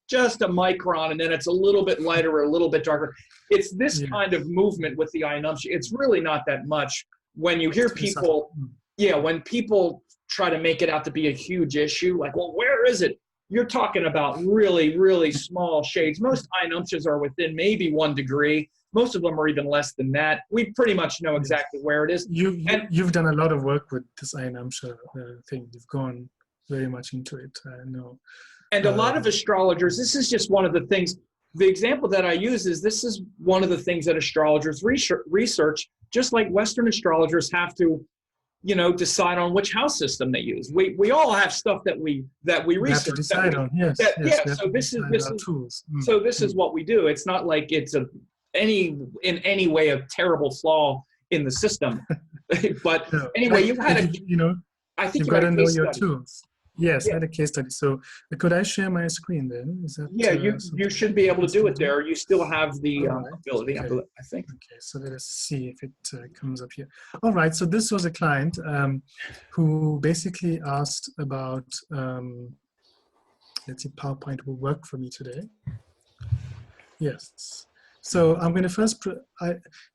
S1: just a micron and then it's a little bit lighter or a little bit darker. It's this kind of movement with the Ayanamsha. It's really not that much. When you hear people, when people try to make it out to be a huge issue, like, well, where is it? You're talking about really, really small shades. Most Ayanamshas are within maybe 1 degree. Most of them are even less than that. We pretty much know exactly where it is.
S2: You've done a lot of work with this Ayanamsha thing. You've gone very much into it. I know.
S1: And a lot of astrologers, this is just one of the things. The example that I use is this is one of the things that astrologers research, just like Western astrologers have to, you know, decide on which house system they use. We all have stuff that we research.
S2: Have to decide on. Yes.
S1: So this is what we do. It's not like it's in any way a terrible flaw in the system. But anyway, you had I think
S2: you've got to know your tools. Yes, I had a case study. So could I share my screen then? Is that,
S1: you should be able to do it there. You still have the ability, I think.
S2: Okay, so let us see if it comes up here. All right, so this was a client who basically asked about, let's see, PowerPoint will work for me today. Yes. So I'm going to first,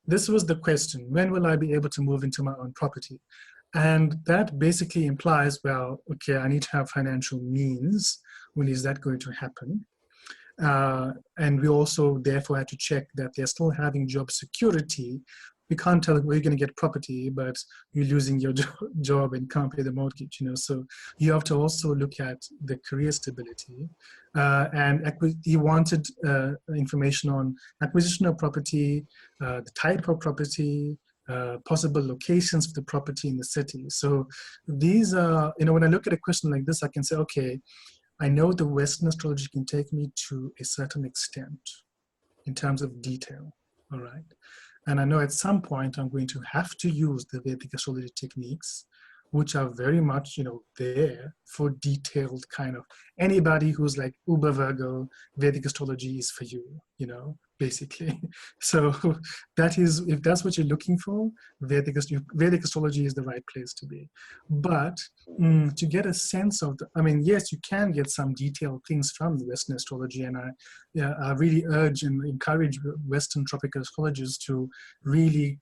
S2: this was the question, when will I be able to move into my own property? And that basically implies, well, okay, I need to have financial means. When is that going to happen? And we also therefore had to check that they're still having job security. We can't tell where you're going to get property, but you're losing your job and can't pay the mortgage, you know. So you have to also look at the career stability. And he wanted information on acquisition of property, the type of property, possible locations of the property in the city. So these are, you know, when I look at a question like this, I can say, okay, I know the Western astrology can take me to a certain extent in terms of detail, all right? And I know at some point I'm going to have to use the Vedic astrology techniques, which are very much, you know, there for detailed kind of, anybody who's like Uber Virgo, Vedic astrology is for you, you know, basically. So that is, if that's what you're looking for, Vedic astrology is the right place to be. But to get a sense of, I mean, yes, you can get some detailed things from the Western astrology, and I really urge and encourage Western tropical astrologers to really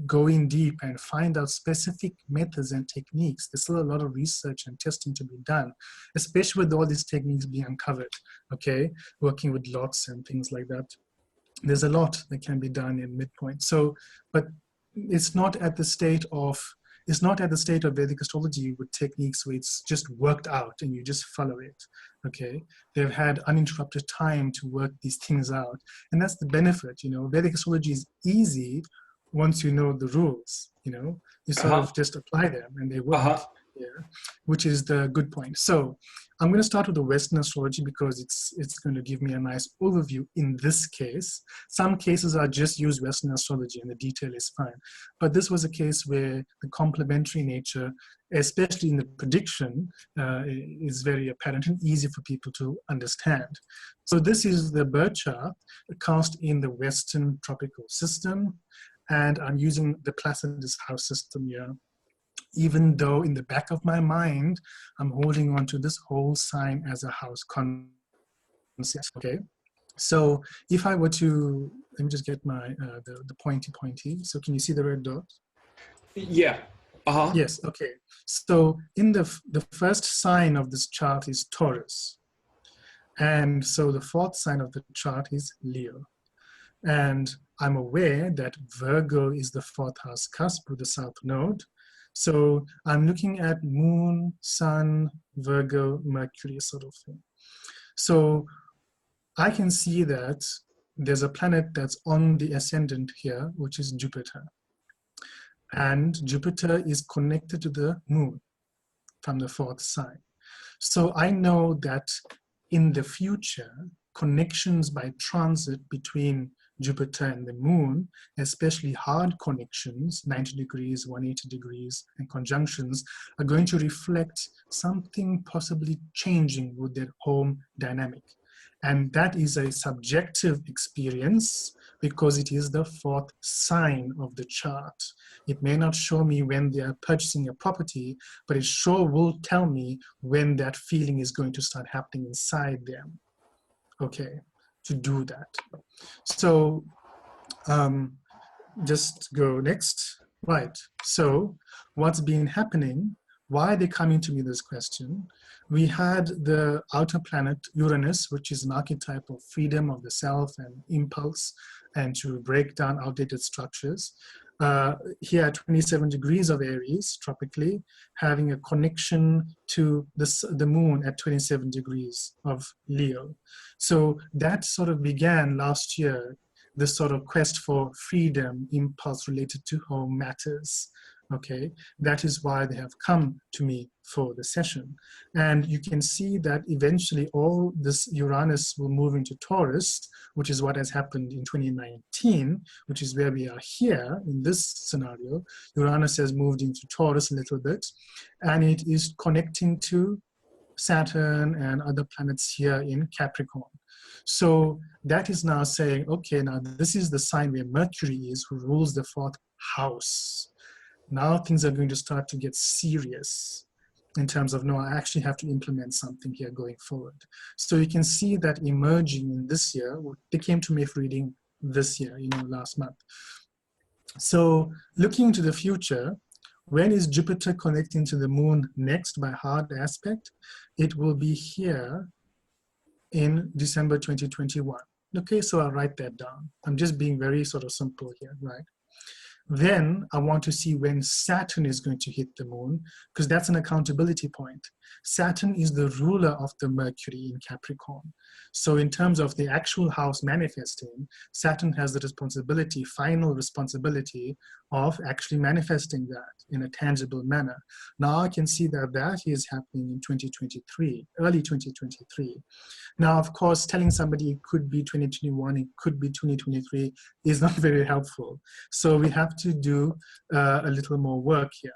S2: go in deep and find out specific methods and techniques. There's still a lot of research and testing to be done, especially with all these techniques being uncovered, okay? Working with lots and things like that. There's a lot that can be done in midpoint. So, but it's not at the state of Vedic astrology with techniques where it's just worked out and you just follow it, okay? They've had uninterrupted time to work these things out. And that's the benefit, you know. Vedic astrology is easy once you know the rules, you know, you sort of just apply them and they work, which is the good point. So I'm going to start with the Western astrology because it's going to give me a nice overview in this case. Some cases I just use Western astrology and the detail is fine. But this was a case where the complementary nature, especially in the prediction, is very apparent and easy for people to understand. So this is the birth chart cast in the Western tropical system. And I'm using the Placidus house system here even though in the back of my mind, I'm holding on to this whole sign as a house concept, okay? So if I were to, let me just get my, the pointy. So can you see the red dot?
S1: Yeah. Uh-huh.
S2: Yes, okay. So in the first sign of this chart is Taurus. And so the fourth sign of the chart is Leo. And I'm aware that Virgo is the fourth house cusp with the south node. So I'm looking at Moon, Sun, Virgo, Mercury sort of thing. So I can see that there's a planet that's on the ascendant here, which is Jupiter. And Jupiter is connected to the Moon from the fourth sign. So I know that in the future, connections by transit between Jupiter and the Moon, especially hard connections, 90 degrees, 180 degrees, and conjunctions, are going to reflect something possibly changing with their home dynamic. And that is a subjective experience because it is the fourth sign of the chart. It may not show me when they are purchasing a property, but it sure will tell me when that feeling is going to start happening inside them, okay, to do that. So just go next. Right, so what's been happening? Why are they coming to me this question? We had the outer planet Uranus, which is an archetype of freedom of the self and impulse and to break down outdated structures. Here at 27 degrees of Aries, tropically, having a connection to the moon at 27 degrees of Leo. So that sort of began last year, this sort of quest for freedom, impulse related to home matters. Okay, that is why they have come to me for the session. And you can see that eventually all this Uranus will move into Taurus, which is what has happened in 2019, which is where we are here in this scenario. Uranus has moved into Taurus a little bit, and it is connecting to Saturn and other planets here in Capricorn. So that is now saying, okay, now this is the sign where Mercury is, who rules the fourth house. Now things are going to start to get serious in terms of, no, I actually have to implement something here going forward. So you can see that emerging in this year. They came to me for reading this year, last month. So looking into the future, when is Jupiter connecting to the moon next by hard aspect? It will be here in December 2021. Okay, so I'll write that down. I'm just being very sort of simple here, right? Then I want to see when Saturn is going to hit the moon, because that's an accountability point. Saturn is the ruler of the Mercury in Capricorn. So in terms of the actual house manifesting, Saturn has the responsibility, final responsibility of actually manifesting that in a tangible manner. Now I can see that that is happening in 2023, early 2023. Now, of course, telling somebody it could be 2021, it could be 2023 is not very helpful. So we have to do a little more work here.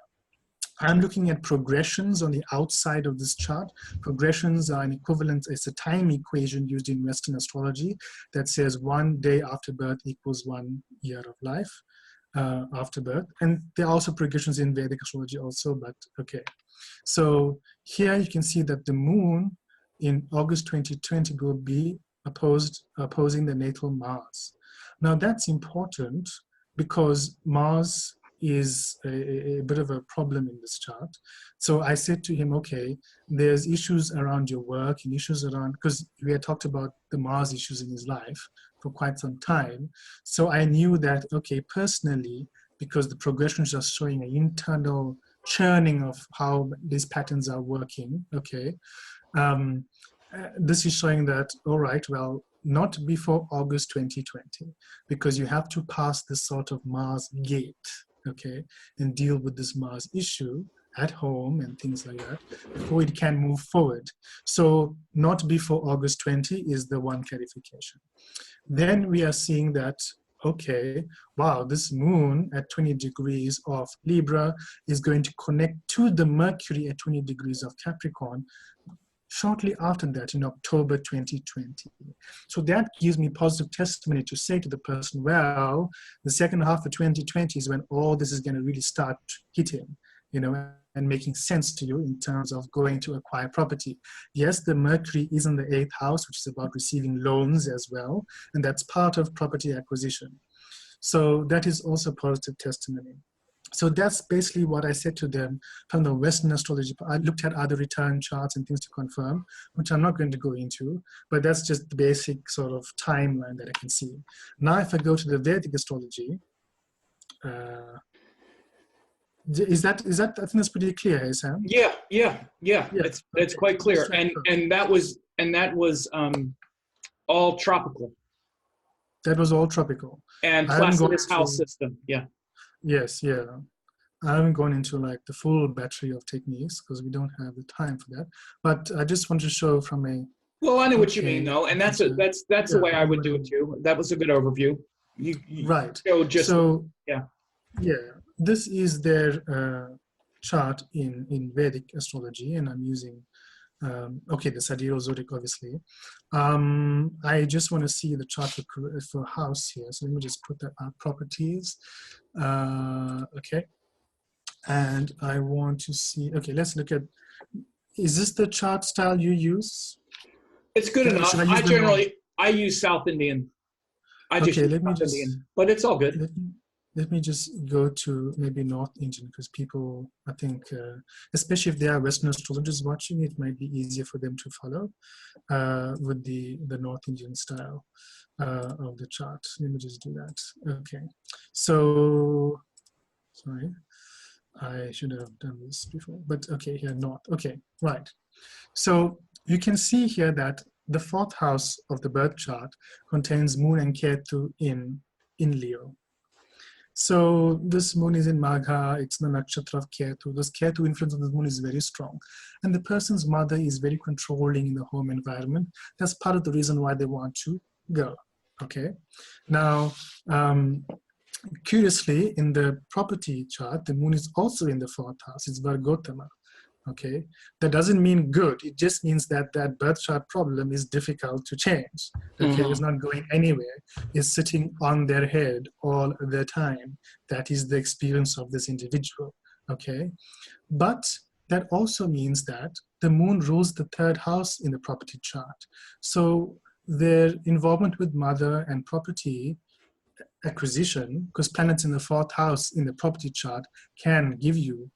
S2: I'm looking at progressions on the outside of this chart. Progressions are an equivalent, it's a time equation used in Western astrology that says 1 day after birth equals 1 year of life after birth. And there are also progressions in Vedic astrology also, but okay. So here you can see that the moon in August 2020 will be opposing the natal Mars. Now that's important because Mars is a bit of a problem in this chart. So I said to him, okay, there's issues around your work and issues around, because we had talked about the Mars issues in his life for quite some time. So I knew that, okay, personally, because the progressions are showing an internal churning of how these patterns are working, okay, this is showing that, all right, well, not before August 2020, because you have to pass this sort of Mars gate, okay, and deal with this Mars issue at home and things like that before it can move forward. So not before August 20 is the one clarification. Then we are seeing that, okay, wow, this moon at 20 degrees of Libra is going to connect to the Mercury at 20 degrees of Capricorn shortly after that in October 2020. So that gives me positive testimony to say to the person, well, the second half of 2020 is when all this is going to really start hitting. you know, and making sense to you in terms of going to acquire property. Yes, the Mercury is in the 8th house, which is about receiving loans as well, and that's part of property acquisition. So that is also positive testimony. So that's basically what I said to them from the Western astrology. I looked at other return charts and things to confirm, which I'm not going to go into, but that's just the basic sort of timeline that I can see. Now, if I go to the Vedic astrology, is that I think that's pretty clear, hey, Sam?
S1: Yeah. It's
S2: okay.
S1: quite clear, and that was all tropical.
S2: That was all tropical.
S1: And Placidus house system, yeah.
S2: Yes, yeah. I haven't gone into like the full battery of techniques because we don't have the time for that. But I just want to show from a.
S1: Well, I know what you mean, though, and that's the way I would do it too. That was a good overview. You
S2: right. Yeah. This is their chart in Vedic astrology, and I'm using. The Sidereal zodiac, obviously. I just want to see the chart for house here. So let me just put that properties. Okay. And I want to see, okay, let's look at, is this the chart style you use?
S1: It's good enough. I use South Indian. Indian, but it's all good.
S2: Let me just go to maybe North Indian, because people, I think, especially if they are Western astrologers watching, it might be easier for them to follow with the North Indian style of the chart. Let me just do that. Okay. So, sorry, I should have done this before, but okay, here, North. Okay, right. So you can see here that the 4th house of the birth chart contains Moon and Ketu in Leo. So this moon is in Magha, it's the nakshatra of Ketu. This Ketu influence of the moon is very strong. And the person's mother is very controlling in the home environment. That's part of the reason why they want to go, okay? Now, curiously, in the property chart, the moon is also in the 4th house, it's Vargotama. Okay, that doesn't mean good. It just means that that birth chart problem is difficult to change. Okay, it's not going anywhere. It's sitting on their head all the time. That is the experience of this individual. Okay, but that also means that the moon rules the 3rd house in the property chart. So their involvement with mother and property acquisition, because planets in the 4th house in the property chart can give you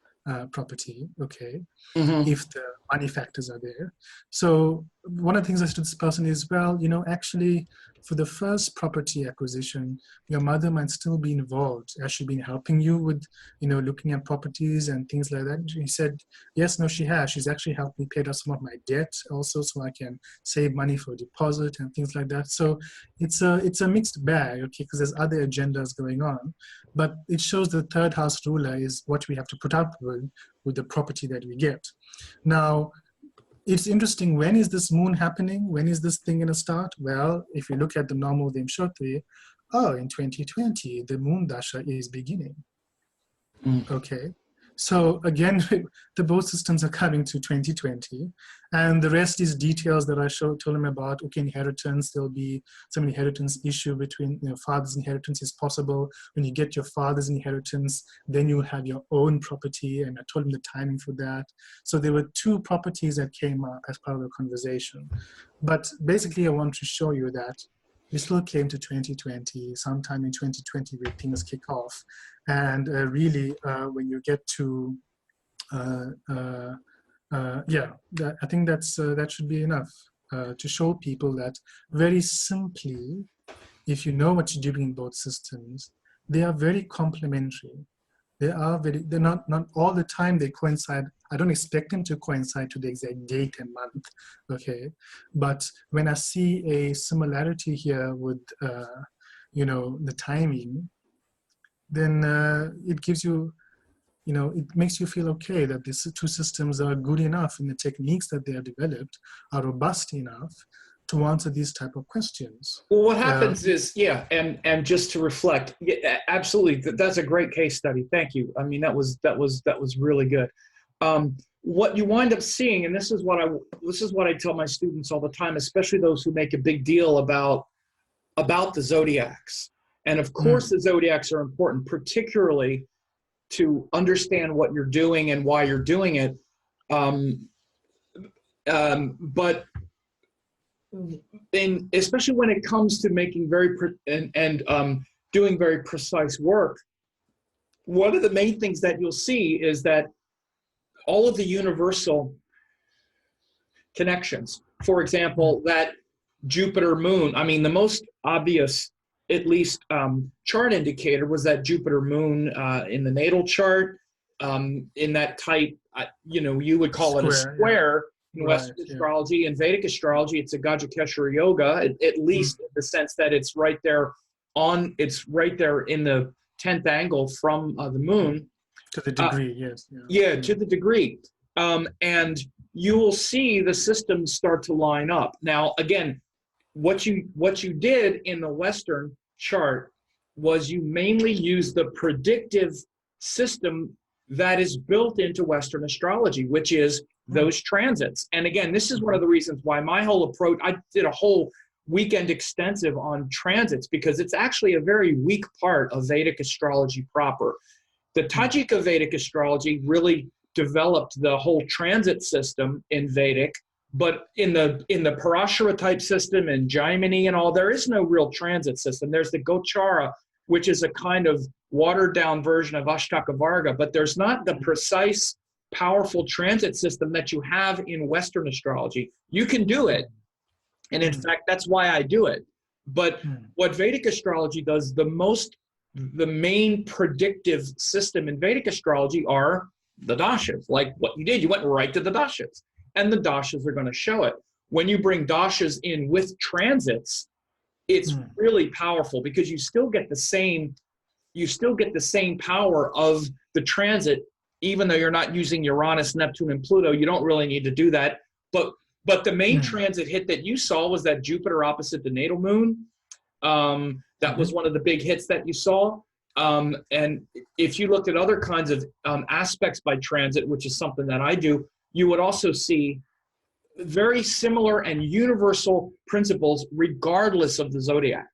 S2: property, okay, if the money factors are there. So one of the things I said to this person is, well, you know, actually for the first property acquisition, your mother might still be involved. Has she been helping you with, you know, looking at properties and things like that? He said, yes, no, she has. She's actually helped me pay off some of my debt also, so I can save money for deposit and things like that. So it's a mixed bag, okay, because there's other agendas going on, but it shows the 3rd house ruler is what we have to put up with the property that we get. Now, it's interesting, when is this moon happening? When is this thing going to start? Well, if you look at the normal Vimshotri, in 2020, the moon dasha is beginning. Okay. So again, the both systems are coming to 2020, and the rest is details that I told him about. Okay, inheritance, there'll be some inheritance issue between, you know, father's inheritance is possible. When you get your father's inheritance, then you have your own property, and I told him the timing for that. So there were 2 properties that came up as part of the conversation. But basically, I want to show you that we still came to 2020, sometime in 2020 where things kick off. And really, when you get to, I think that should be enough to show people that very simply, if you know what you're doing in both systems, they are very complementary. They're not all the time they coincide. I don't expect them to coincide to the exact date and month, okay? But when I see a similarity here with, you know, the timing, then it gives you, you know, it makes you feel okay that these 2 systems are good enough, and the techniques that they have developed are robust enough to answer these type of questions.
S1: Well, what happens is, yeah, and just to reflect, yeah, absolutely, that's a great case study. Thank you. I mean, that was really good. What you wind up seeing, and this is what I tell my students all the time, especially those who make a big deal about the zodiacs. And of course, the zodiacs are important, particularly to understand what you're doing and why you're doing it. But especially when it comes to making doing very precise work, one of the main things that you'll see is that all of the universal connections, for example, that Jupiter moon, I mean, the most obvious, at least chart indicator, was that Jupiter moon in the natal chart, in that type, you would call it a square in Western astrology. In Vedic astrology, it's a Gajakeshara yoga, at least in the sense that it's right there in the 10th angle from the moon.
S2: To the degree, yes.
S1: Yeah, to the degree. And you will see the systems start to line up. Now, again, what you did in the Western chart was you mainly used the predictive system that is built into Western astrology, which is those transits. And again, this is one of the reasons why my whole approach, I did a whole weekend extensive on transits, because it's actually a very weak part of Vedic astrology proper. The Tajika Vedic astrology really developed the whole transit system in Vedic, but in the Parashara type system and Jaimini and all, there is no real transit system. There's the Gochara, which is a kind of watered down version of Ashtaka Varga, but there's not the precise, powerful transit system that you have in Western astrology. You can do it, and in fact, that's why I do it. But what Vedic astrology does, the main predictive system in Vedic astrology are the dashas. Like what you did, you went right to the dashas, and the dashas are going to show it. When you bring dashas in with transits, it's really powerful, because you still get the same power of the transit, even though you're not using Uranus, Neptune, and Pluto. You don't really need to do that. But the main transit hit that you saw was that Jupiter opposite the natal moon. That was one of the big hits that you saw. And if you looked at other kinds of aspects by transit, which is something that I do, you would also see very similar and universal principles regardless of the zodiac.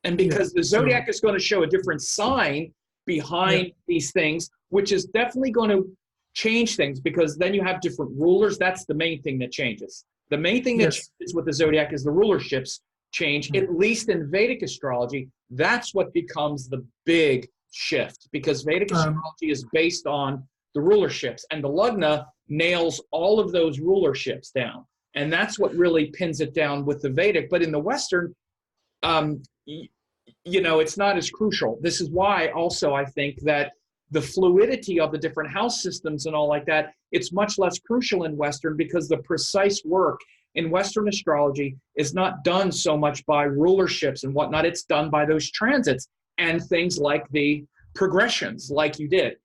S1: And because the zodiac is going to show a different sign behind these things, which is definitely going to change things, because then you have different rulers. That's the main thing that changes. The main thing that changes with the zodiac is the rulerships change, at least in Vedic astrology. That's what becomes the big shift, because Vedic astrology is based on the rulerships, and the Lagna nails all of those rulerships down. And that's what really pins it down with the Vedic. But in the Western, it's not as crucial. This is why also I think that the fluidity of the different house systems and all like that, it's much less crucial in Western, because the precise work in Western astrology is not done so much by rulerships and whatnot. It's done by those transits and things like the progressions, like you did.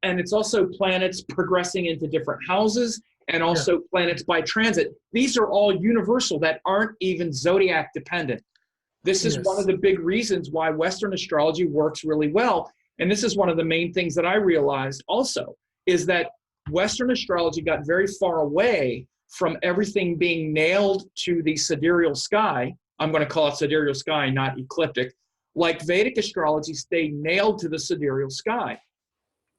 S1: And it's also planets progressing into different houses, and also planets by transit. These are all universal, that aren't even zodiac dependent. This is one of the big reasons why Western astrology works really well. And this is one of the main things that I realized also, is that Western astrology got very far away from everything being nailed to the sidereal sky. I'm going to call it sidereal sky, not ecliptic. Like Vedic astrology stayed nailed to the sidereal sky,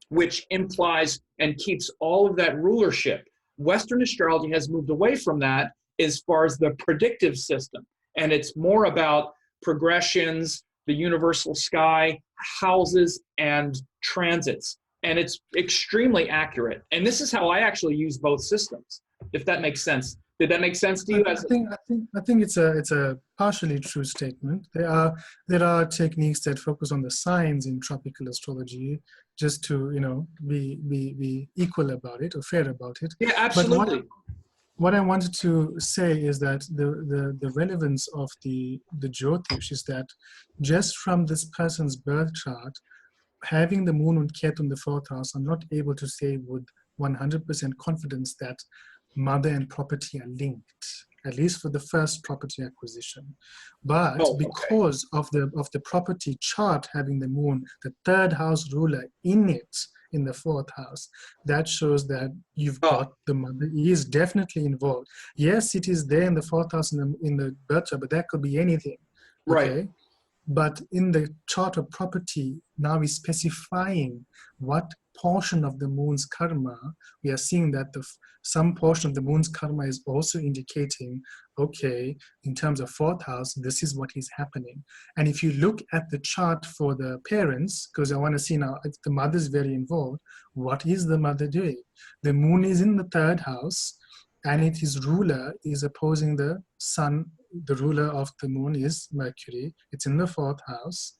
S1: which implies and keeps all of that rulership. Western astrology has moved away from that as far as the predictive system. And it's more about progressions, the universal sky, houses, and transits. And it's extremely accurate. And this is how I actually use both systems, if that makes sense. Did that make sense to you?
S2: I think it's a partially true statement. There are techniques that focus on the signs in tropical astrology, just to be equal about it or fair about it.
S1: Yeah, absolutely.
S2: But what I wanted to say is that the relevance of the Jyotish is that just from this person's birth chart, having the moon and Ketu in the 4th house, I'm not able to say with 100% confidence that mother and property are linked, at least for the first property acquisition. But because of the property chart having the moon, the 3rd house ruler in it, in the 4th house, that shows that you've got the mother is definitely involved. Yes, it is there in the 4th house in the birth chart, but that could be anything. Okay?
S1: Right.
S2: But in the chart of property, now we're specifying what portion of the moon's karma. We are seeing that some portion of the moon's karma is also indicating, okay, in terms of fourth house, this is what is happening. And if you look at the chart for the parents, because I want to see now, if the mother is very involved, what is the mother doing? The moon is in the third house, and its ruler is opposing the sun. The ruler of the moon is Mercury. It's in the fourth house,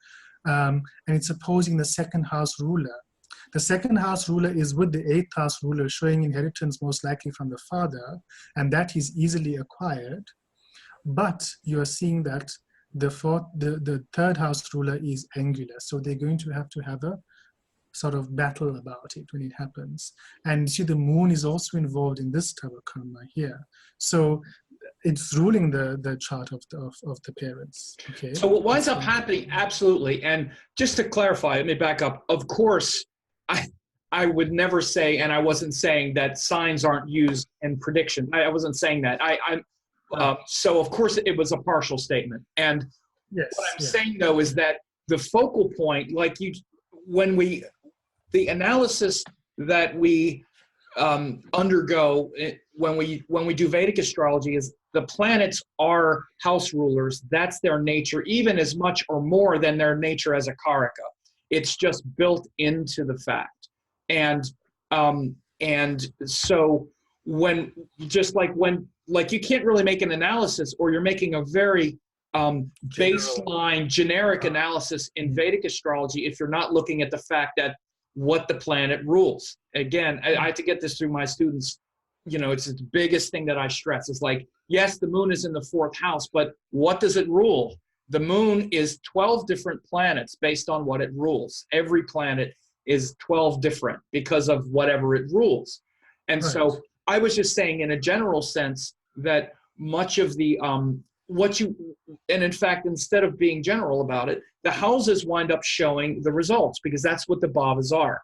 S2: and it's opposing the second house ruler. The second house ruler is with the eighth house ruler, showing inheritance most likely from the father, and that is easily acquired. But you are seeing that the third house ruler is angular, so they're going to have a sort of battle about it when it happens. And see, the moon is also involved in this type of karma here. So it's ruling the chart of the parents. Okay.
S1: So what winds up happening, absolutely. And just to clarify, let me back up. Of course, I would never say, and I wasn't saying that signs aren't used in prediction. I wasn't saying that. So of course it was a partial statement. And
S2: yes,
S1: what I'm saying though is that the focal point, like the analysis that we undergo when we do Vedic astrology is the planets are house rulers. That's their nature, even as much or more than their nature as a karaka. It's just built into the fact. And so like you can't really make an analysis, or you're making a very baseline generic analysis in Vedic astrology if you're not looking at the fact that what the planet rules. Again, I have to get this through my students. You know, it's the biggest thing that I stress. It's like, yes, the moon is in the fourth house, but what does it rule? The moon is 12 different planets based on what it rules. Every planet is 12 different because of whatever it rules. And
S2: right.
S1: So I was just saying in a general sense that much of the, and in fact, instead of being general about it, the houses wind up showing the results because that's what the bhavas are.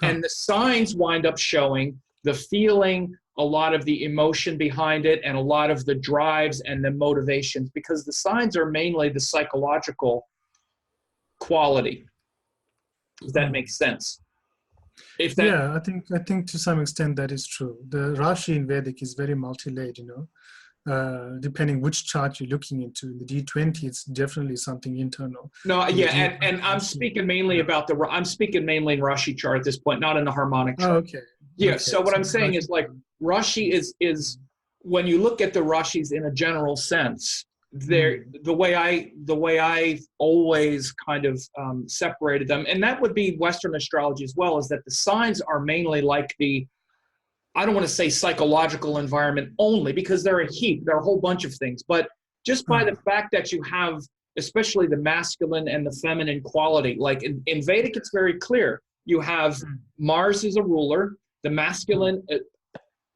S1: And the signs wind up showing the feeling, a lot of the emotion behind it, and a lot of the drives and the motivations, because the signs are mainly the psychological quality. Does that make sense?
S2: Yeah, I think to some extent that is true. The Rashi in Vedic is very multi-layered, you know. Depending which chart you're looking into. In the D20, it's definitely something internal.
S1: No, yeah, and I'm speaking mainly about I'm speaking mainly in Rashi chart at this point, not in the harmonic chart.
S2: Oh, okay.
S1: Yeah,
S2: okay.
S1: so what I'm saying is like Rashi is when you look at the Rashis in a general sense, the way I always kind of separated them, and that would be Western astrology as well, is that the signs are mainly like I don't want to say psychological environment only, because they're a heap, they're a whole bunch of things, but just by the fact that you have, especially the masculine and the feminine quality, like in Vedic, it's very clear. You have Mars is a ruler, the masculine,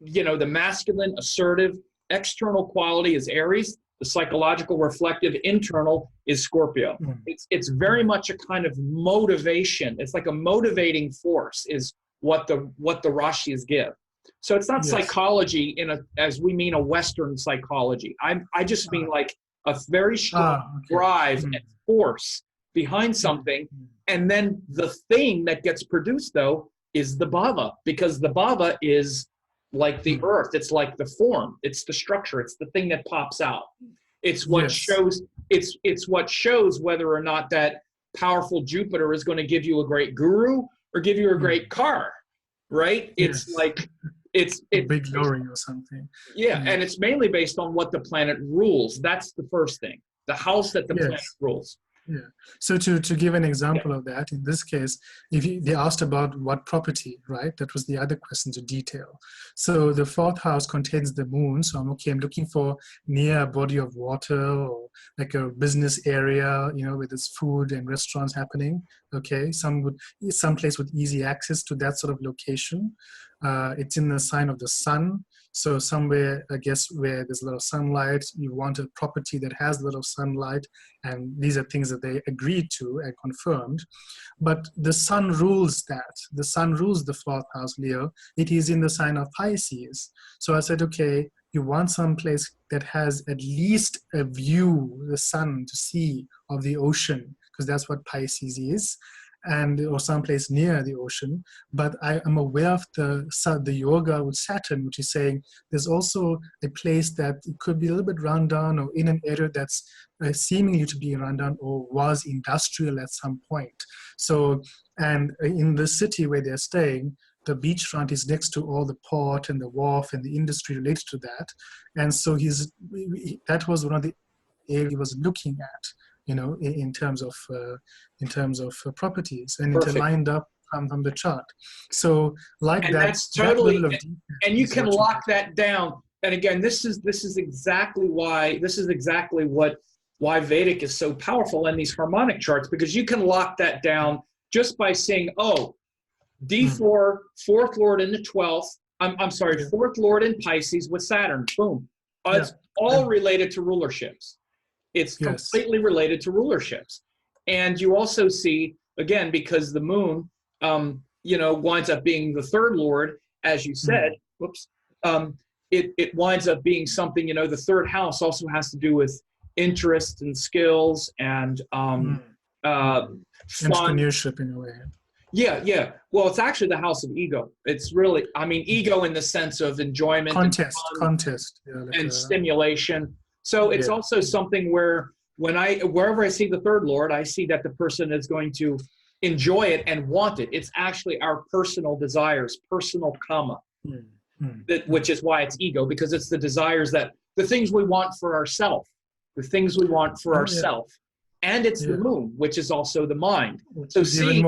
S1: the masculine, assertive, external quality is Aries, the psychological, reflective, internal is Scorpio. It's very much a kind of motivation. It's like a motivating force is what the Rashis give. So it's not psychology as we mean a Western psychology. I just mean like a very strong drive and force behind something. And then the thing that gets produced, though, is the bhava, because the bhava is like the earth. It's like the form. It's the structure. It's the thing that pops out. It's what shows. It's what shows whether or not that powerful Jupiter is going to give you a great guru or give you a great car, right? It's like it's
S2: big lorry or something.
S1: Yeah, and it's mainly based on what the planet rules. That's the first thing. The house that the planet rules.
S2: Yeah. So to give an example of that, in this case, they asked about what property, right? That was the other question to detail. So the fourth house contains the moon. So I'm looking for near a body of water or like a business area, where there's food and restaurants happening. Okay, some place with easy access to that sort of location. It's in the sign of the sun. So somewhere, I guess, where there's a lot of sunlight, you want a property that has a lot of sunlight, and these are things that they agreed to and confirmed. But the sun rules that. The sun rules the fourth house, Leo. It is in the sign of Pisces. So I said, okay, you want some place that has at least a view, the sun to see, of the ocean, because that's what Pisces is, and or someplace near the ocean. But I am aware of the yoga with Saturn, which is saying there's also a place that it could be a little bit run down, or in an area that's seemingly to be run down or was industrial at some point. So, and in the city where they're staying, the beachfront is next to all the port and the wharf and the industry related to that. And so that was one of the areas he was looking at, you know, in terms of properties, and
S1: Perfect.
S2: it lined up from the chart. So like
S1: and
S2: that,
S1: that's totally,
S2: that
S1: and you can lock that down. And again, this is exactly why why Vedic is so powerful in these harmonic charts, because you can lock that down just by saying, oh, D4, fourth lord in the 12th. I'm sorry, fourth lord in Pisces with Saturn. Boom. It's all related to rulerships. It's completely related to rulerships. And you also see, again, because the moon, you know, winds up being the third lord, as you said, it winds up being something, you know, the third house also has to do with interest and skills and
S2: entrepreneurship in a way.
S1: Yeah. Well, it's actually the house of ego. It's really, I mean, ego in the sense of enjoyment,
S2: contest,
S1: and stimulation. So it's also something where wherever I see the third lord, I see that the person is going to enjoy it and want it. It's actually our personal desires, personal karma, which is why it's ego, because it's the desires the things we want for ourselves, And it's the moon, which is also the mind. So seeing,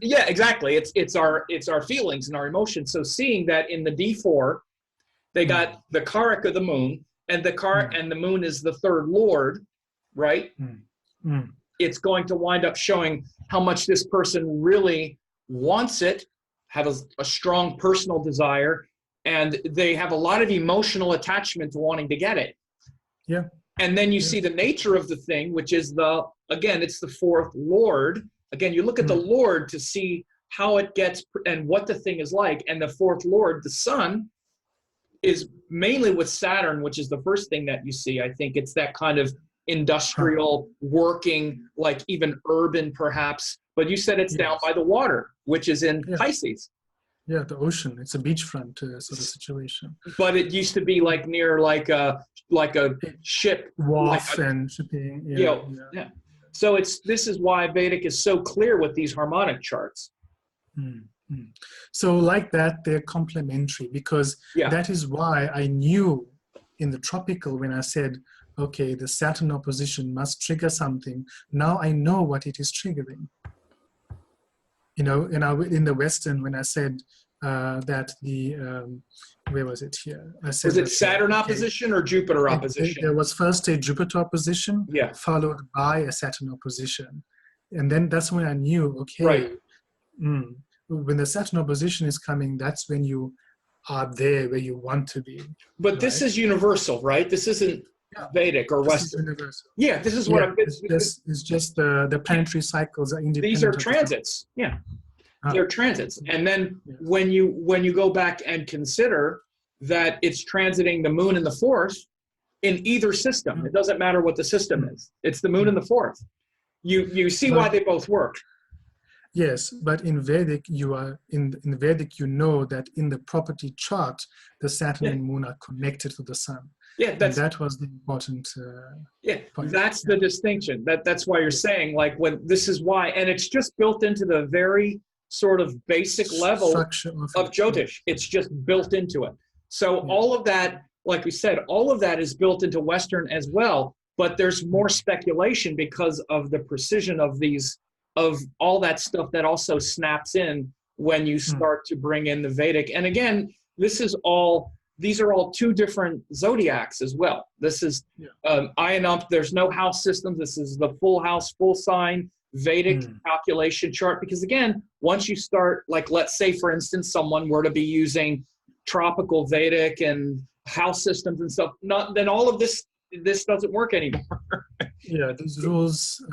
S1: yeah, exactly. It's our feelings and our emotions. So seeing that in the D4, they got the Karak of the moon, and and the moon is the third lord, right? It's going to wind up showing how much this person really wants it, have a strong personal desire, and they have a lot of emotional attachment to wanting to get it.
S2: Yeah.
S1: And then you see the nature of the thing, which is it's the fourth lord. Again, you look at the lord to see how it gets and what the thing is like. And the fourth lord, the sun, is mainly with Saturn, which is the first thing that you see. I think it's that kind of industrial working, like even urban perhaps. But you said it's down by the water, which is in Pisces.
S2: Yeah, the ocean. It's a beachfront sort of situation.
S1: But it used to be like near like a ship,
S2: wharf and shipping.
S1: Yeah. So this is why Vedic is so clear with these harmonic charts.
S2: So like that, they're complementary, because that is why I knew in the tropical when I said, okay, the Saturn opposition must trigger something. Now I know what it is triggering. You know, in the Western, when I said that where was it here? I said
S1: was it Saturn opposition or Jupiter opposition?
S2: There was first a Jupiter opposition, followed by a Saturn opposition. And then that's when I knew, okay, when the Saturn opposition is coming, that's when you are there where you want to be.
S1: But this is universal, right? This isn't Vedic or Western. Yeah, this is what I'm.
S2: It's just the planetary cycles are independent.
S1: These are transits. Yeah, they're transits. And then when you go back and consider that it's transiting the moon in the fourth in either system, it doesn't matter what the system is. It's the moon in the fourth. You see why they both work.
S2: Yes, but in Vedic, in Vedic, you know that in the property chart, the Saturn and Moon are connected to the Sun. Yeah, that was the important point.
S1: That's the distinction. That's why you're saying, like, when this is why, and it's just built into the very sort of basic level of Jyotish. It's just built into it. So all of that, like we said, all of that is built into Western as well, but there's more speculation because of the precision of all that stuff that also snaps in when you start to bring in the Vedic. And again, these are all two different zodiacs as well. This is there's no house systems. This is the full house, full sign Vedic calculation chart. Because again, once you start, like, let's say for instance, someone were to be using tropical Vedic and house systems and stuff, then all of this doesn't work anymore.
S2: These rules,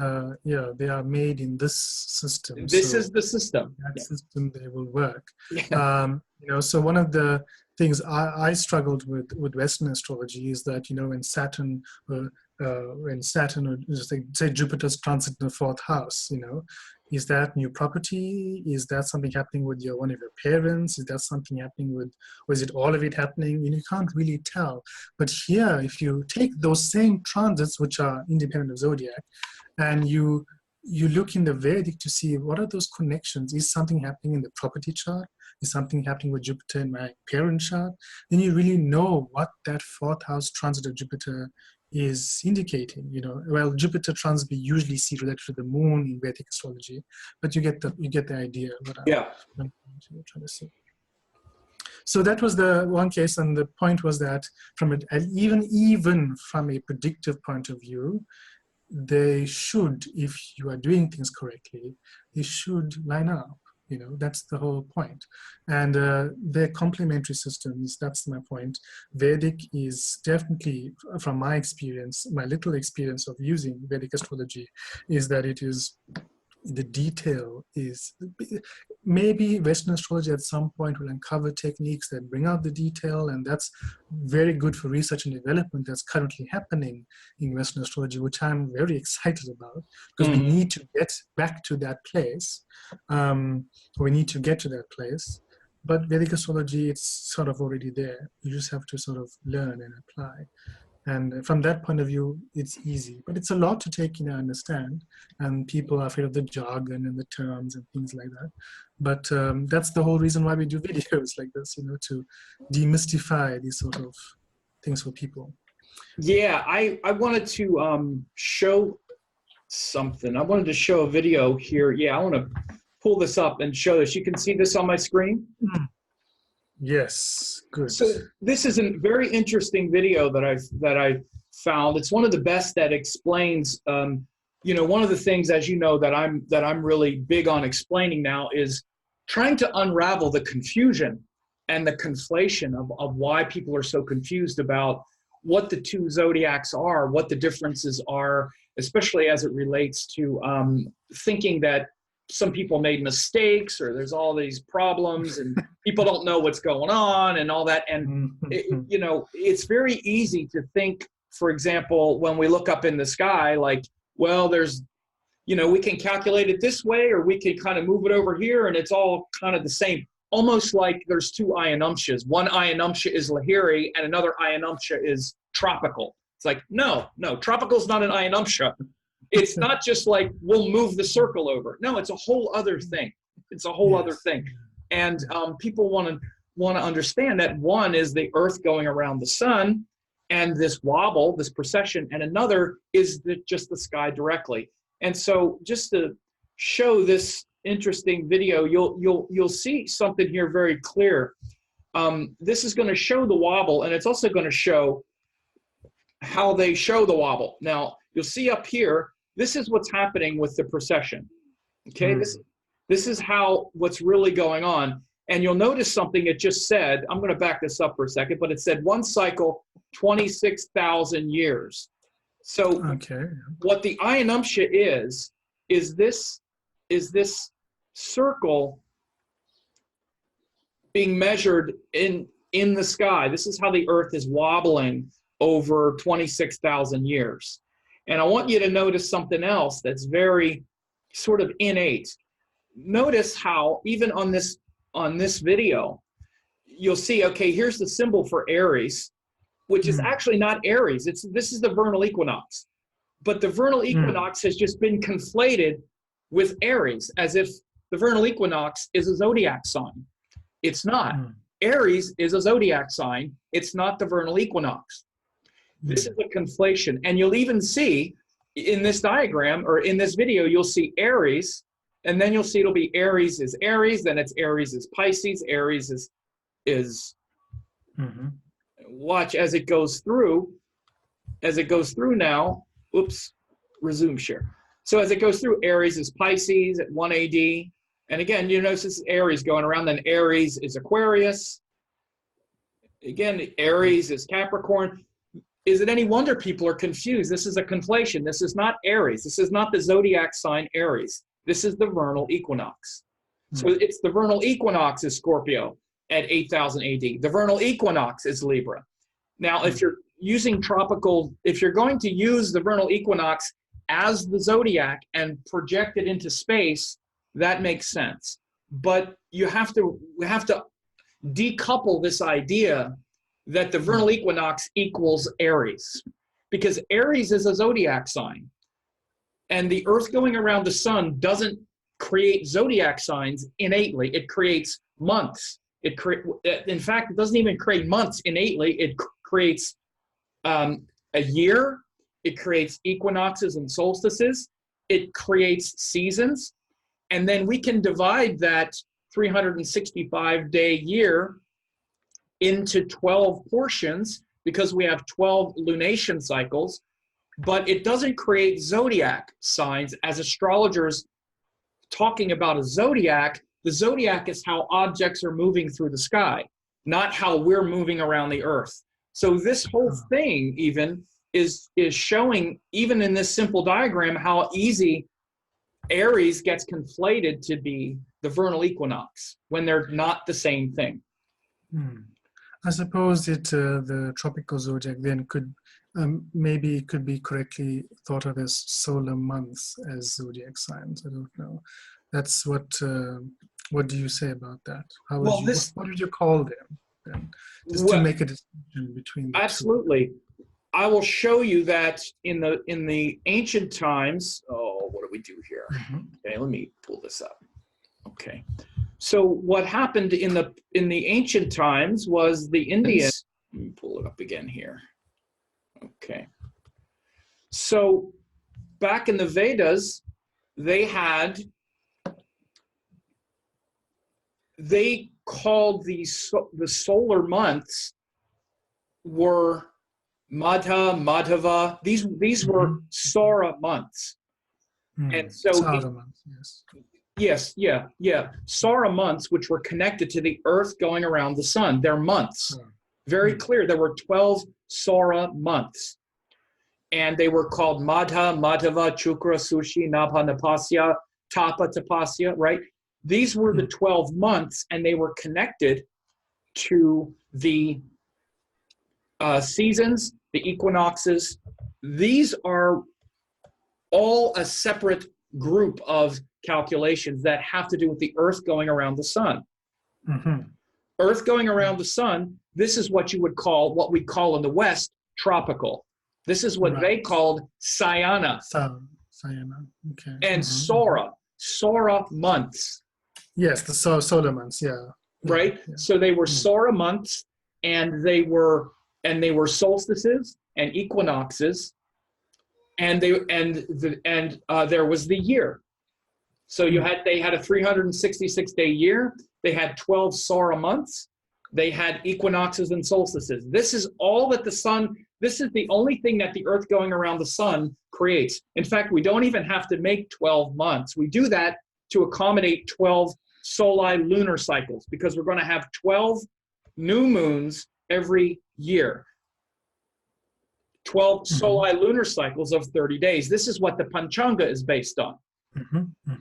S2: they are made in this system.
S1: This is the system.
S2: That system, they will work. So one of the things I struggled with Western astrology is that, you know, when Saturn or say Jupiter's transit in the fourth house, you know, is that new property? Is that something happening with one of your parents? Is that something happening with, or is it all of it happening? You can't really tell. But here, if you take those same transits, which are independent of zodiac, and you look in the Vedic to see what are those connections. Is something happening in the property chart? Is something happening with Jupiter in my parent chart? Then you really know what that fourth house transit of Jupiter is indicating. You know, well, Jupiter transit we usually see related to the moon in Vedic astrology, but you get the idea of what I'm trying to say. So that was the one case, and the point was that from it, even from a predictive point of view, they should, if you are doing things correctly, they should line up. You know, that's the whole point. And they're complementary systems. That's my point. Vedic is definitely, from my experience, my little experience of using Vedic astrology, is that it is, the detail is, maybe Western astrology at some point will uncover techniques that bring out the detail, and that's very good for research and development that's currently happening in Western astrology, which I'm very excited about, because we need to get back to that place. We need to get to that place. But Vedic astrology, it's sort of already there. You just have to sort of learn and apply. And from that point of view, it's easy, but it's a lot to take in and understand. And people are afraid of the jargon and the terms and things like that. But that's the whole reason why we do videos like this, you know, to demystify these sort of things for people.
S1: Yeah, I wanted to show something. I wanted to show a video here. Yeah, I want to pull this up and show this. You can see this on my screen?
S2: Yes, good.
S1: So this is a very interesting video that I found. It's one of the best that explains, you know, one of the things, as you know, that I'm really big on explaining now is trying to unravel the confusion and the conflation of why people are so confused about what the two zodiacs are, what the differences are, especially as it relates to thinking that some people made mistakes or there's all these problems and people don't know what's going on and all that. And, you know, it's very easy to think, for example, when we look up in the sky, like, well, there's, you know, we can calculate it this way or we can kind of move it over here and it's all kind of the same. Almost like there's two ayanamshas. One ayanamsha is Lahiri and another ayanamsha is tropical. It's like, no, tropical is not an ayanamsha. It's not just like we'll move the circle over. No, it's a whole other thing. It's a whole other thing. And people want to understand that one is the Earth going around the sun and this wobble, this precession, and another is just the sky directly. And so just to show this interesting video, you'll see something here very clear. This is going to show the wobble, and it's also going to show how they show the wobble. Now, you'll see up here, this is what's happening with the precession. Okay, this is what's really going on. And you'll notice something it just said. I'm going to back this up for a second, but it said one cycle, 26,000 years. So what the ayanamsha is this circle being measured in the sky. This is how the Earth is wobbling over 26,000 years. And I want you to notice something else that's very sort of innate. Notice how even on this video, you'll see, okay, here's the symbol for Aries, which is actually not Aries. This is the vernal equinox. But the vernal equinox has just been conflated with Aries, as if the vernal equinox is a zodiac sign. It's not. Aries is a zodiac sign. It's not the vernal equinox. This is a conflation. And you'll even see in this diagram or in this video, you'll see Aries, and then you'll see it'll be Aries is Aries, then it's Aries is Pisces, Aries is watch as it goes through. As it goes through now, oops, resume share. So as it goes through, Aries is Pisces at 1 AD. And again, you notice this is Aries going around, then Aries is Aquarius. Again, Aries is Capricorn. Is it any wonder people are confused? This is a conflation. This is not Aries. This is not the zodiac sign Aries. This is the vernal equinox. So it's the vernal equinox is Scorpio. at 8,000 AD. The vernal equinox is Libra. Now, if you're using tropical, if you're going to use the vernal equinox as the zodiac and project it into space, that makes sense. But we have to decouple this idea that the vernal equinox equals Aries, because Aries is a zodiac sign, and the Earth going around the sun doesn't create zodiac signs innately. It creates months. In fact, it doesn't even create months innately. It creates a year. It creates equinoxes and solstices. It creates seasons. And then we can divide that 365-day year into 12 portions because we have 12 lunation cycles, but it doesn't create zodiac signs. As astrologers talking about a zodiac, the zodiac is how objects are moving through the sky, not how we're moving around the earth. So this whole thing even is showing, even in this simple diagram, how easy Aries gets conflated to be the vernal equinox when they're not the same thing.
S2: I suppose the tropical zodiac then could maybe could be correctly thought of as solar months as zodiac signs. I don't know. That's what do you say about that? How would what would you call them then? Just to make a distinction between the
S1: absolutely. Two. I will show you that in the ancient times. Oh, what do we do here? Okay, let me pull this up. Okay. So what happened in the ancient times was the Indians, let me pull it up again here. Okay. So back in the Vedas, they called the solar months were Madha, Madhava. These were Sora months. And so
S2: Sora months, yes.
S1: Yes, yeah. Sora months, which were connected to the Earth going around the sun. They're months. Very clear. There were 12 Sora months. And they were called Madha, Madhava, Chukra, Sushi, Nabha, Napasya, Tapa, Tapasya, right? These were the 12 months, and they were connected to the seasons, the equinoxes. These are all a separate group of calculations that have to do with the Earth going around the sun. Earth going around the sun, this is what what we call in the West, tropical. This is what they called SAYana.
S2: SAYana, okay.
S1: And Sora months.
S2: Yes, the solar months, yeah.
S1: Right? Yeah. So they were Sora months, and they were solstices and equinoxes, and there was the year. So they had a 366-day year. They had 12 Sora months. They had equinoxes and solstices. This is all that the sun. This is the only thing that the Earth going around the sun creates. In fact, we don't even have to make 12 months. We do that to accommodate 12 soli lunar cycles, because we're going to have 12 new moons every year. 12 soli lunar cycles of 30 days. This is what the Panchanga is based on.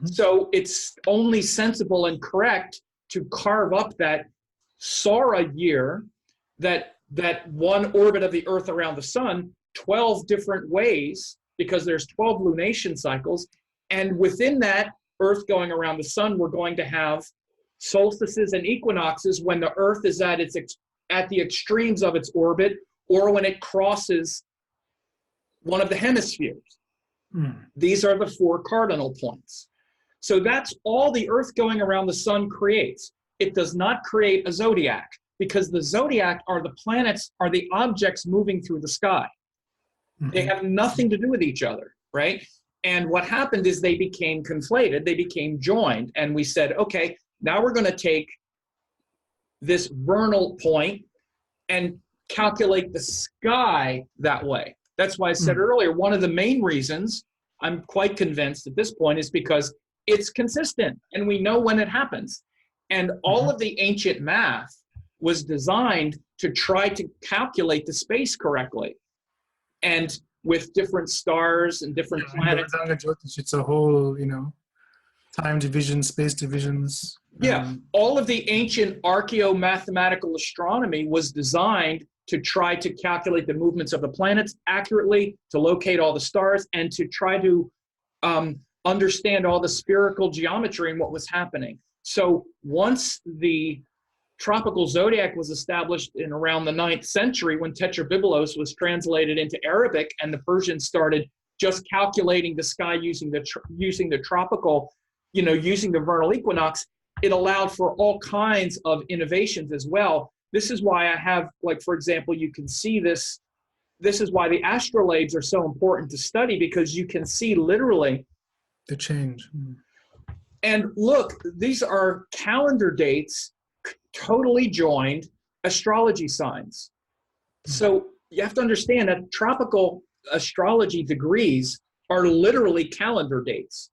S1: So it's only sensible and correct to carve up that Sora year, that one orbit of the Earth around the sun, 12 different ways, because there's 12 lunation cycles. And within that Earth going around the sun, we're going to have solstices and equinoxes when the Earth is at the extremes of its orbit, or when it crosses one of the hemispheres. These are the 4 cardinal points. So that's all the Earth going around the sun creates. It does not create a zodiac, because the zodiac are the planets, are the objects moving through the sky. They have nothing to do with each other, right? And what happened is they became conflated, they became joined, and we said, okay, now we're going to take this vernal point and calculate the sky that way. That's why I said earlier, one of the main reasons I'm quite convinced at this point is because it's consistent and we know when it happens. And all of the ancient math was designed to try to calculate the space correctly. And with different stars and different planets.
S2: Vedanga Jyotisha, it's a whole, time division, space divisions.
S1: Yeah, all of the ancient archaeo-mathematical astronomy was designed to try to calculate the movements of the planets accurately, to locate all the stars, and to try to understand all the spherical geometry and what was happening. So once the tropical zodiac was established in around the 9th century, when Tetrabiblos was translated into Arabic and the Persians started just calculating the sky using the tropical, using the vernal equinox, it allowed for all kinds of innovations as well. This is why I have, like, for example, you can see this. This is why the astrolabes are so important to study, because you can see literally
S2: the change.
S1: And look, these are calendar dates totally joined astrology signs. So you have to understand that tropical astrology degrees are literally calendar dates.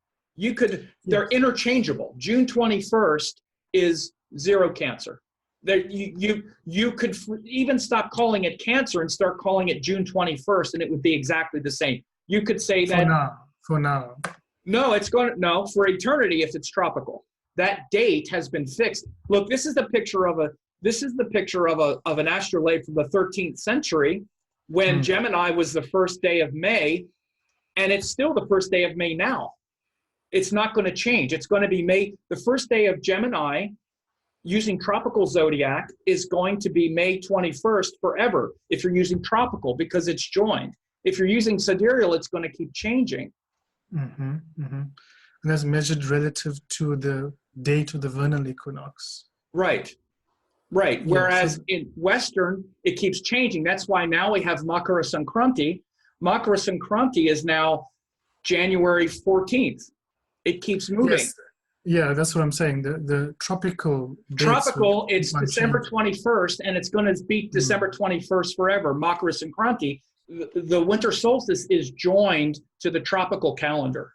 S1: They're interchangeable. June 21st is 0 Cancer. You could even stop calling it Cancer and start calling it June 21st, and it would be exactly the same. You could say that
S2: for now.
S1: No, for eternity if it's tropical. That date has been fixed. Look, this is the picture of an astrolabe from the 13th century when Gemini was the first day of May, and it's still the first day of May now. It's not going to change. It's going to be May. The first day of Gemini using tropical zodiac is going to be May 21st forever if you're using tropical, because it's joined. If you're using sidereal, it's going to keep changing.
S2: And that's measured relative to the date of the vernal equinox.
S1: Right.
S2: Yeah,
S1: Whereas in Western, it keeps changing. That's why now we have Makara Sankranti. Makara Sankranti is now January 14th. It keeps moving.
S2: Yes. Yeah, that's what I'm saying. The tropical
S1: it's December 21st, and it's going to be December 21st forever. Makara Sankranti. The winter solstice is joined to the tropical calendar.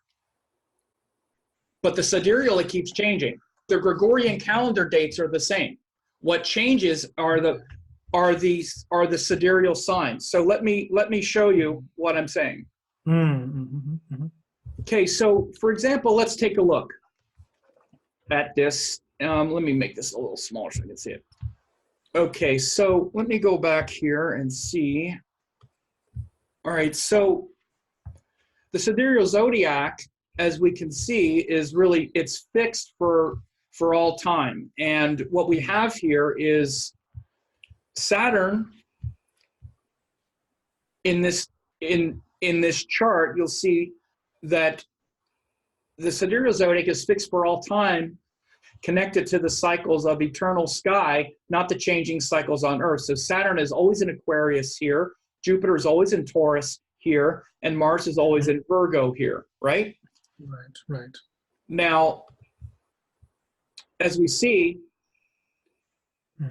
S1: But the sidereal, it keeps changing. The Gregorian calendar dates are the same. What changes are the sidereal signs. So let me show you what I'm saying. Okay, so for example, let's take a look at this. Let me make this a little smaller so I can see it. Okay, so let me go back here and see. All right, so the sidereal zodiac, as we can see, is really, it's fixed for all time. And what we have here is Saturn. In this chart, you'll see that the sidereal zodiac is fixed for all time, connected to the cycles of eternal sky, not the changing cycles on Earth. So Saturn is always in Aquarius here, Jupiter is always in Taurus here, and Mars is always in Virgo here, right?
S2: Right.
S1: Now, as we see,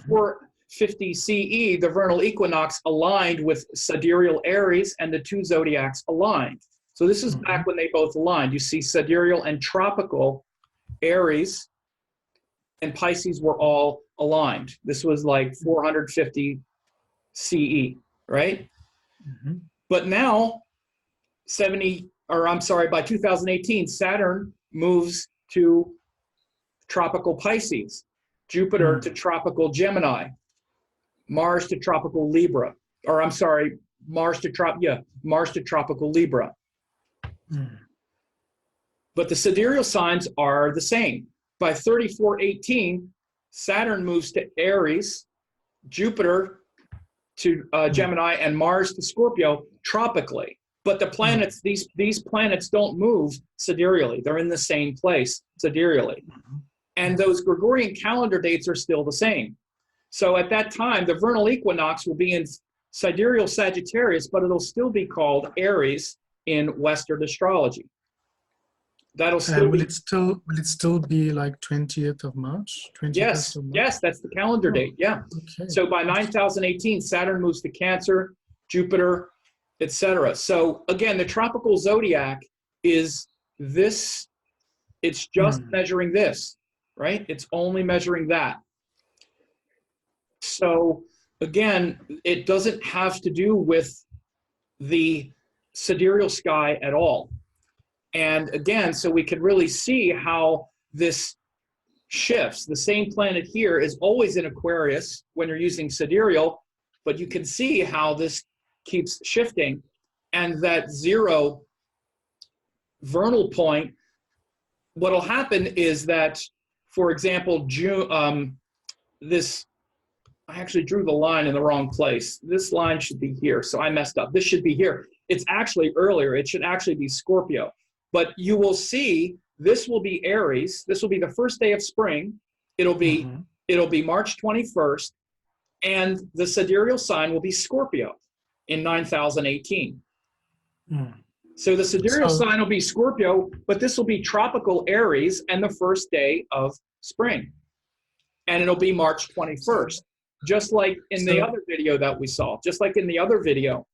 S1: 450 CE, the vernal equinox aligned with sidereal Aries, and the two zodiacs aligned. So this is back when they both aligned. You see sidereal and tropical Aries and Pisces were all aligned. This was like 450 CE, right? But now, by 2018, Saturn moves to tropical Pisces, Jupiter to tropical Gemini, Mars to tropical Libra, Mars to tropical Libra. But the sidereal signs are the same. By 3418, Saturn moves to Aries, Jupiter to Gemini, and Mars to Scorpio tropically. But the planets, these planets don't move sidereally. They're in the same place sidereally. And those Gregorian calendar dates are still the same. So at that time, the vernal equinox will be in sidereal Sagittarius, but it'll still be called Aries in Western astrology. That'll still
S2: will it still be like 20th of March? 20th
S1: yes,
S2: of March?
S1: yes, that's the calendar date. Yeah.
S2: Okay.
S1: So by 9018, Saturn moves to Cancer, Jupiter, etc. So again, the tropical zodiac is this. It's just measuring this, right? It's only measuring that. So again, it doesn't have to do with the sidereal sky at all. And again, so we could really see how this shifts. The same planet here is always in Aquarius when you're using sidereal, but you can see how this keeps shifting. And that zero vernal point, what'll happen is that, for example, June, I actually drew the line in the wrong place. This line should be here, so I messed up. This should be here. It's actually earlier. It should actually be Scorpio. But you will see this will be Aries. This will be the first day of spring. It'll be March 21st, and the sidereal sign will be Scorpio in 9018. So the sidereal sign will be Scorpio, but this will be tropical Aries and the first day of spring. And it'll be March 21st, just like in the other video that we saw, just like in the other video.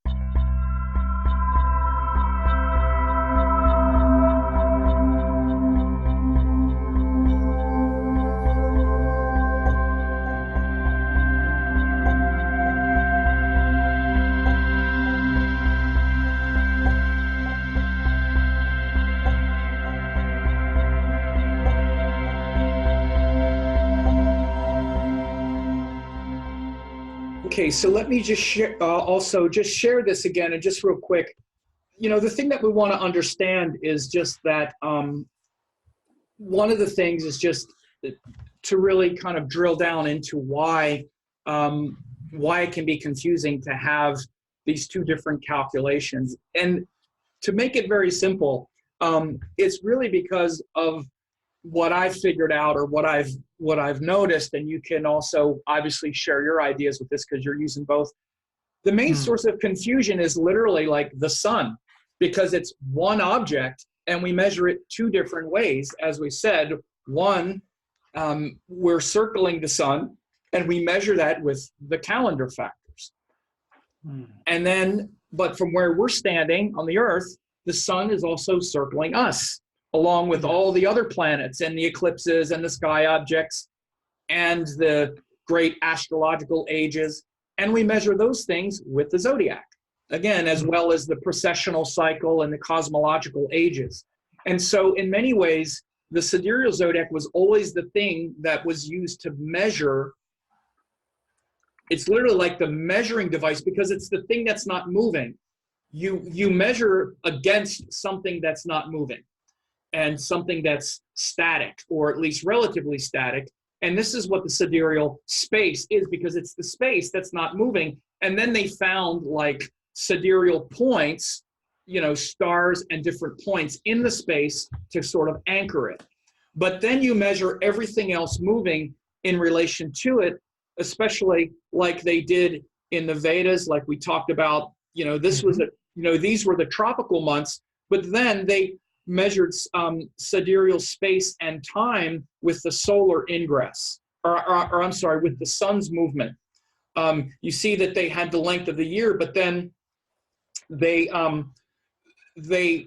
S1: Okay, so let me just share, also just share this again, and just real quick, you know, the thing that we want to understand is just that one of the things is just to really kind of drill down into why it can be confusing to have these two different calculations. And to make it very simple, it's really because of what I've figured out, or what I've noticed, and you can also obviously share your ideas with this because you're using both. The main source of confusion is literally like the sun, because it's one object and we measure it two different ways. As we said, one, we're circling the sun and we measure that with the calendar factors. And then, but from where we're standing on the Earth, the sun is also circling us, along with all the other planets and the eclipses and the sky objects and the great astrological ages. And we measure those things with the zodiac, again, as well as the precessional cycle and the cosmological ages. And so in many ways, the sidereal zodiac was always the thing that was used to measure. It's literally like the measuring device, because it's the thing that's not moving. You measure against something that's not moving, and something that's static, or at least relatively static. And this is what the sidereal space is, because it's the space that's not moving. And then they found like sidereal points, you know, stars and different points in the space to sort of anchor it. But then you measure everything else moving in relation to it, especially like they did in the Vedas, like we talked about. You know, this was these were the tropical months, but then they measured sidereal space and time with the solar ingress, or I'm sorry, with the sun's movement. You see that they had the length of the year, but then they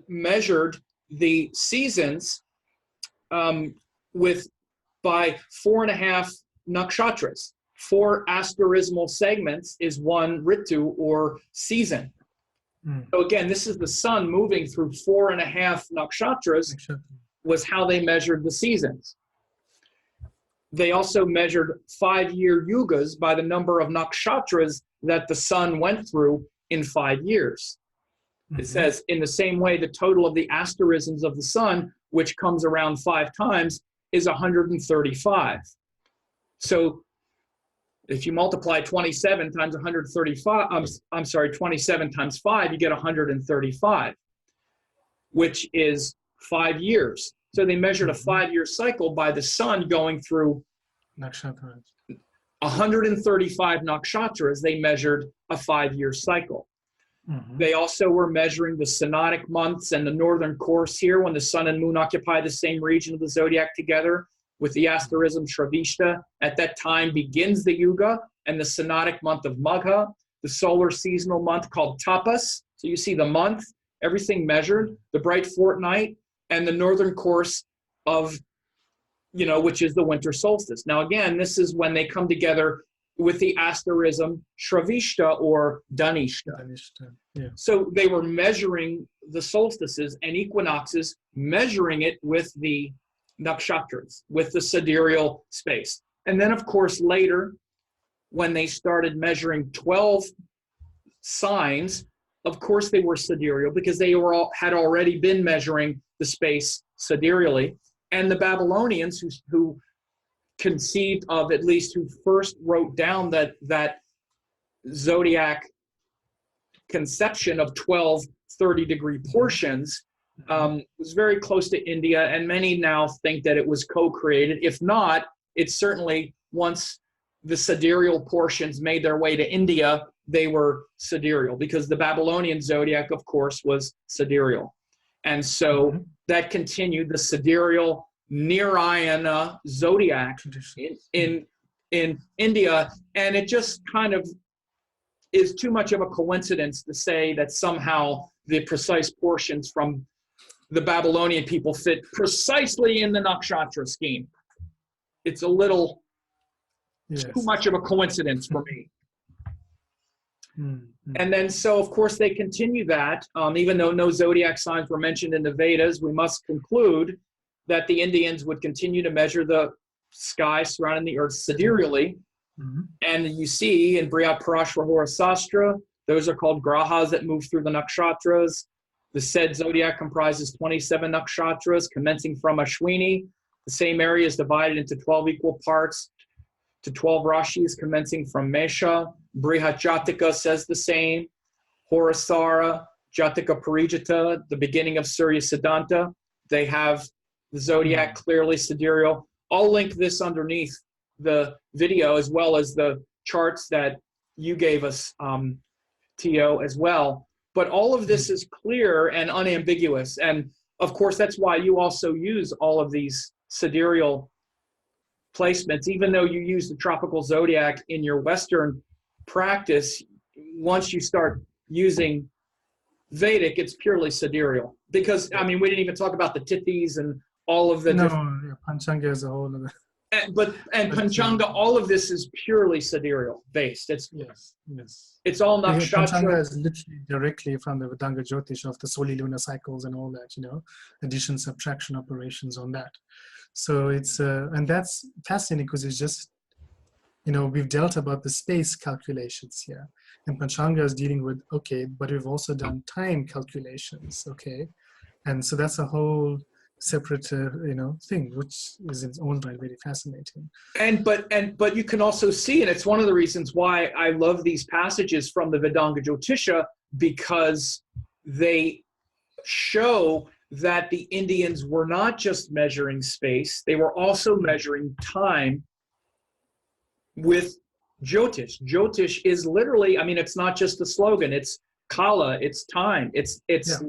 S1: measured the seasons by 4.5 nakshtras. 4 asterismal segments is one ritu, or season. So again, this is the sun moving through 4.5 nakshatras, was how they measured the seasons. They also measured 5-year yugas by the number of nakshatras that the sun went through in 5 years. It says, in the same way, the total of the asterisms of the sun, which comes around 5 times, is 135. So if you multiply 27 times 135, 27 times 5, you get 135, which is 5 years. So they measured a 5-year cycle by the sun going through 135 nakshatras. They measured a 5-year cycle. They also were measuring the synodic months and the northern course here, when the sun and moon occupy the same region of the zodiac together, with the asterism Shravishta. At that time begins the Yuga, and the synodic month of Magha, the solar seasonal month called Tapas. So you see the month, everything measured, the bright fortnight, and the northern course of, you know, which is the winter solstice. Now again, this is when they come together with the asterism Shravishta or Dhanishta.
S2: Yeah.
S1: So they were measuring the solstices and equinoxes, measuring it with the Nakshtras, with the sidereal space. And then, of course, later, when they started measuring 12 signs, of course they were sidereal because they had already been measuring the space sidereally. And the Babylonians who conceived of, at least who first wrote down that zodiac conception of 12 30-degree portions, was very close to India, and many now think that it was co-created. If not, it's certainly, once the sidereal portions made their way to India, they were sidereal, because the Babylonian zodiac, of course, was sidereal. And so that continued the sidereal NIRayana zodiac in India, and it just kind of is too much of a coincidence to say that somehow the precise portions from the Babylonian people fit precisely in the nakshatra scheme. It's a little too much of a coincidence for me. And then, so of course, they continue that. Even though no zodiac signs were mentioned in the Vedas, we must conclude that the Indians would continue to measure the sky surrounding the earth sidereally. And you see in Brihat Parashara Hora Sastra, those are called grahas that move through the nakshatras. The said zodiac comprises 27 nakshatras commencing from Ashwini. The same area is divided into 12 equal parts to 12 rashis commencing from Mesha. Brihat Jatika says the same. Horasara, Jatika Parijata, the beginning of Surya Siddhanta, they have the zodiac clearly sidereal. I'll link this underneath the video, as well as the charts that you gave us, Theo, as well. But all of this is clear and unambiguous. And of course, that's why you also use all of these sidereal placements. Even though you use the tropical zodiac in your Western practice, once you start using Vedic, it's purely sidereal. Because, I mean, we didn't even talk about the tithis and all of the
S2: Panchanga is a whole other.
S1: And Panchanga, all of this is purely sidereal based. It's it's all nakshatra.
S2: Panchanga is literally directly from the Vedanga Jyotisha of the solar lunar cycles and all that, you know, addition, subtraction operations on that. So it's and that's fascinating because it's just, you know, we've dealt about the space calculations here, and Panchanga is dealing with, okay, but we've also done time calculations, okay, and so that's a whole separate you know, thing, which is in its own right very fascinating. But
S1: you can also see, and it's one of the reasons why I love these passages from the Vedanga Jyotisha, because they show that the Indians were not just measuring space, they were also measuring time with Jyotish. Jyotish is literally, I mean, it's not just a slogan, it's kala, it's time, it's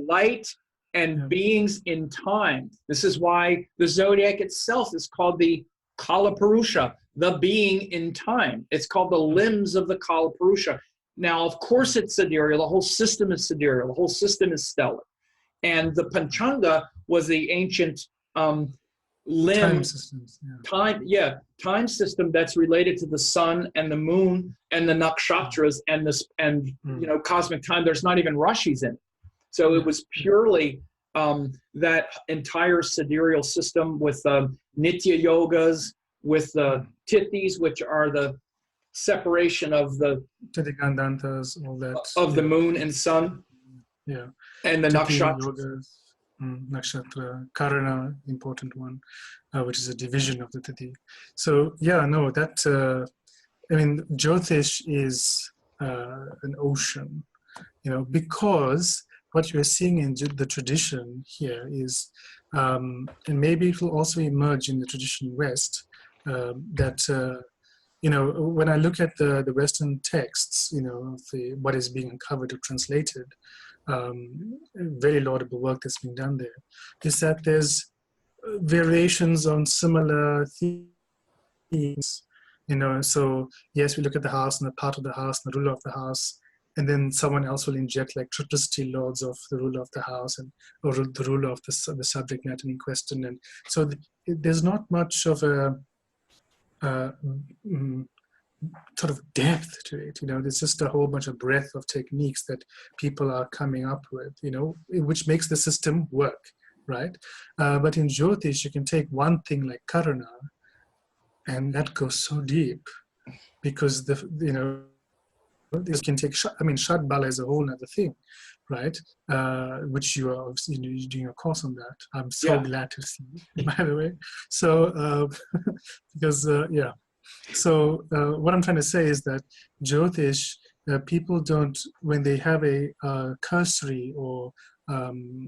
S1: light and beings in time. This is why the zodiac itself is called the Kala Purusha, the being in time. It's called the limbs of the Kala Purusha. Now, of course, it's sidereal. The whole system is sidereal. The whole system is stellar. And the Panchanga was the ancient limb
S2: time systems,
S1: time system that's related to the sun and the moon and the nakshatras and you know, cosmic time. There's not even rashis in it. So it was purely that entire sidereal system with nitya yogas, with the tithis, which are the separation of the
S2: all that
S1: of the moon and sun, and the nakshatras.
S2: Nakshatra, Karana, important one, which is a division of the Tithi. So that I mean, Jyotish is an ocean, you know, because what you're seeing in the tradition here is, and maybe it will also emerge in the tradition West, that you know, when I look at the Western texts, you know, what is being uncovered or translated, very laudable work that's being done there, is that there's variations on similar themes, you know. So yes, we look at the house and the part of the house and the ruler of the house, and then someone else will inject like triplicity lords of the ruler of the house or the ruler of the subject matter in question. And so there's not much of a sort of depth to it. There's just a whole bunch of breadth of techniques that people are coming up with, which makes the system work, right? But in Jyotish, you can take one thing like Karana, and that goes so deep, because this can take, Shat Bala is a whole other thing, right? Which you are obviously you're doing a course on that. I'm so glad to see, by the way. So, because, yeah. So what I'm trying to say is that Jyotish, people don't, when they have a cursory or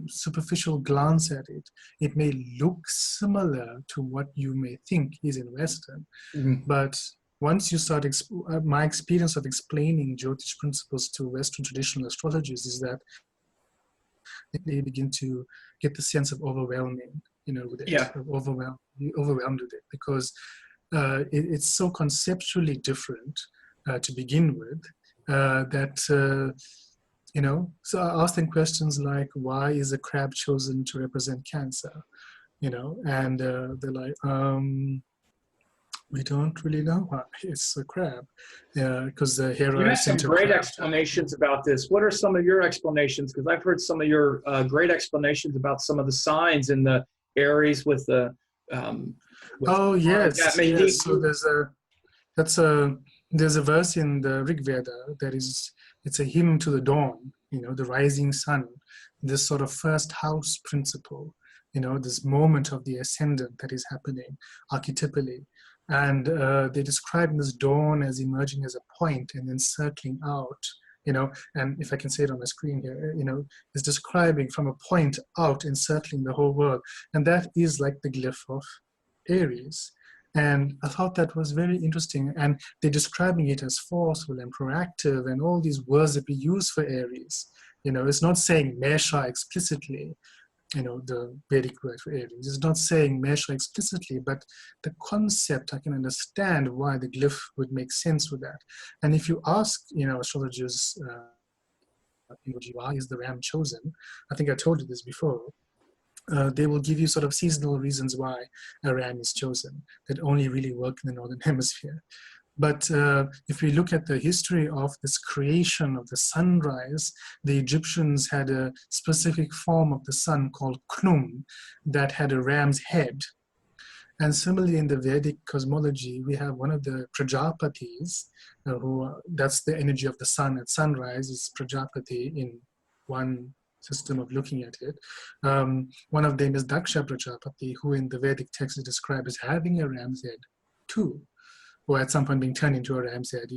S2: superficial glance at it, it may look similar to what you may think is in Western. But once you start, my experience of explaining Jyotish principles to Western traditional astrologies is that they begin to get the sense of overwhelming, with it, overwhelmed with it, because it's so conceptually different to begin with that, so I asked them questions like, why is a crab chosen to represent Cancer? And they're like, we don't really know why it's a crab, because the Hera
S1: You have some great
S2: crab.
S1: explanations about this. What are some of your explanations? Because I've heard some of your great explanations about some of the signs in the Aries with the.
S2: Oh yes, yes. So there's a verse in the Rig Veda it's a hymn to the dawn, the rising sun, this sort of first house principle, this moment of the ascendant that is happening archetypally. And they describe this dawn as emerging as a point and then circling out, and if I can say it on the screen here, is describing from a point out, encircling the whole world. And that is like the glyph of Aries. And I thought that was very interesting. And they're describing it as forceful and proactive and all these words that we use for Aries. It's not saying Mesha explicitly, the Vedic word for Aries. It's not saying Mesha explicitly, but the concept, I can understand why the glyph would make sense with that. And if you ask, astrologers, why is the ram chosen? I think I told you this before. They will give you sort of seasonal reasons why a ram is chosen that only really work in the Northern Hemisphere. But if we look at the history of this creation of the sunrise, the Egyptians had a specific form of the sun called Knum that had a ram's head. And similarly, in the Vedic cosmology, we have one of the Prajapatis, that's the energy of the sun at sunrise, is Prajapati in one system of looking at it. One of them is Daksha Prajapati, who in the Vedic text is described as having a ram's head too, or at some point being turned into a ram's head,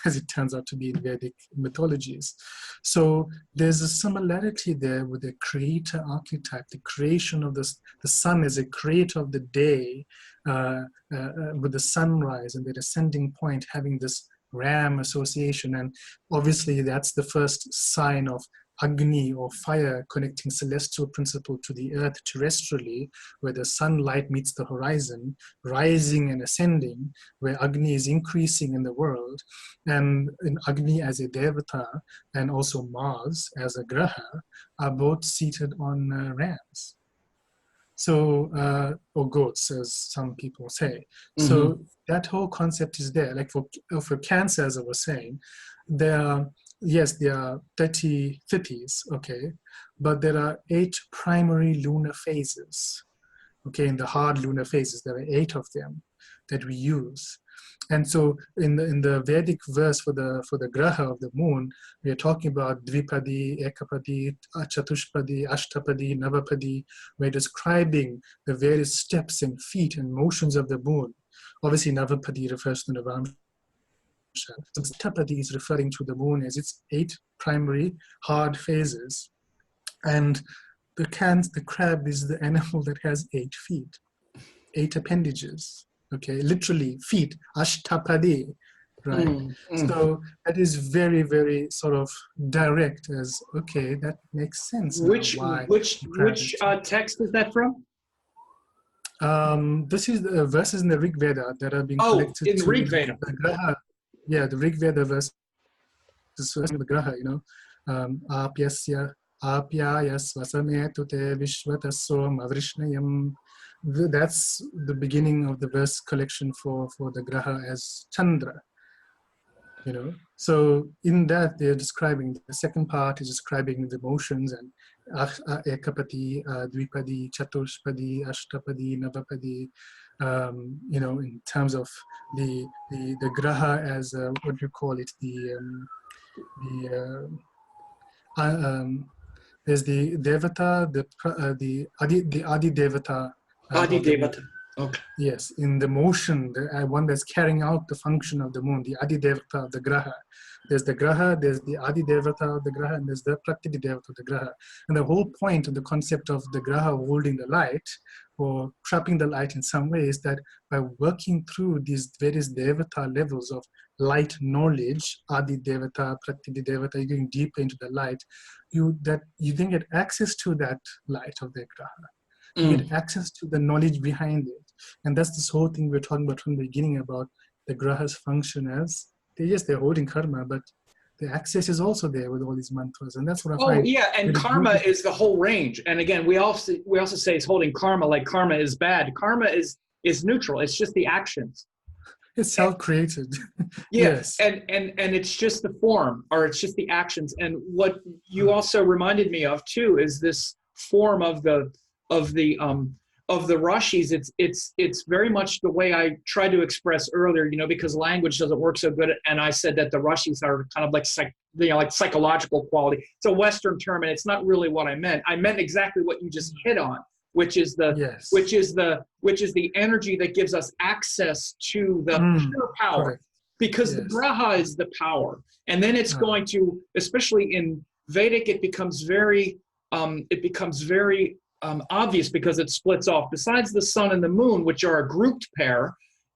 S2: as it turns out to be in Vedic mythologies. So there's a similarity there with the creator archetype, the creation of the sun as a creator of the day, with the sunrise and the descending point having this ram association. And obviously that's the first sign of Agni, or fire, connecting celestial principle to the earth terrestrially, where the sunlight meets the horizon, rising and ascending, where Agni is increasing in the world, and in Agni as a devata, and also Mars as a graha, are both seated on rams. So, or goats, as some people say. Mm-hmm. So that whole concept is there. Like for Cancer, as I was saying, there are 30 thittis, okay, but there are 8 primary lunar phases, okay, in the hard lunar phases. There are 8 of them that we use. And so in the Vedic verse for the graha of the moon, we are talking about Dvipadi, Ekapadi, Chatushpadi, Ashtapadi, Navapadi. We're describing the various steps and feet and motions of the moon. Obviously, Navapadi refers to Navamsha. So Ashtapadi is referring to the moon as its 8 primary hard phases. And the crab is the animal that has 8 feet, 8 appendages. Okay, literally feet, ashtapadi, right? So that is very, very sort of direct as, okay, that makes sense.
S1: Which text is that from?
S2: This is the verses in the Rig Veda that are being collected.
S1: In the Rig Veda.
S2: The Graha. Yeah, the Rig Veda verse is the Graha, Apyasya, Apyayas Vasametute Vishvatasom Avrishnayam. That's the beginning of the verse collection for the Graha as Chandra. you know. So in that, they're describing, the second part is describing the motions and ekapadi, dvipadi, chatushpadi, ashtapadi, navapadi, you know, in terms of the graha as what you call it, there's the devata, the adi devata
S1: Adi
S2: of the moon.
S1: Devata. Okay.
S2: Yes, in the motion, the one that's carrying out the function of the moon, the adi devata of the graha. There's the graha, there's the adi devata of the graha, and there's the prakriti devata of the graha. And the whole point of the concept of the graha holding the light or trapping the light in some way is that by working through these various devata levels of light knowledge, adi devata, prakriti devata, you're going deeper into the light, you then get access to that light of the graha. You get access to the knowledge behind it. And that's this whole thing we're talking about from the beginning about the grahas function as, they're holding karma, but the access is also there with all these mantras. And that's what I find.
S1: Oh yeah, and karma is the whole range. And again, we also say it's holding karma, like karma is bad. Karma is neutral. It's just the actions.
S2: It's self-created.
S1: Yes. And it's just the form, or it's just the actions. And what you also reminded me of too is this form of the rashis. It's very much the way I tried to express earlier, you know, because language doesn't work so good. And I said that the rashis are kind of like like psychological quality. It's a Western term, and it's not really what I meant. I meant exactly what you just hit on, which is the energy that gives us access to the pure power. Correct. Because the graha is the power, and then it's going to, especially in Vedic, it becomes very obvious because it splits off. Besides the sun and the moon, which are a grouped pair,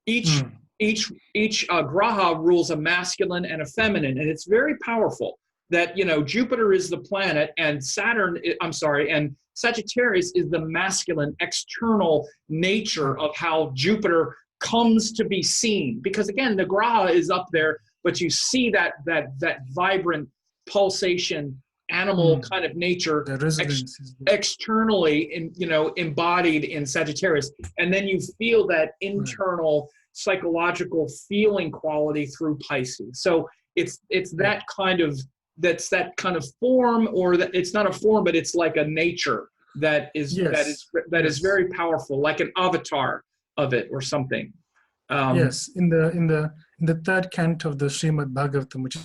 S1: each graha rules a masculine and a feminine, and it's very powerful. That, you know, Jupiter is the planet, and and Sagittarius is the masculine external nature of how Jupiter comes to be seen. Because again, the graha is up there, but you see that vibrant pulsation, animal kind of nature externally, embodied in Sagittarius, and then you feel that internal psychological feeling quality through Pisces. So it's that kind of form, or that it's not a form, but it's like a nature that is very powerful, like an avatar of it or something.
S2: Yes, in the third canto of the Srimad Bhagavatam, which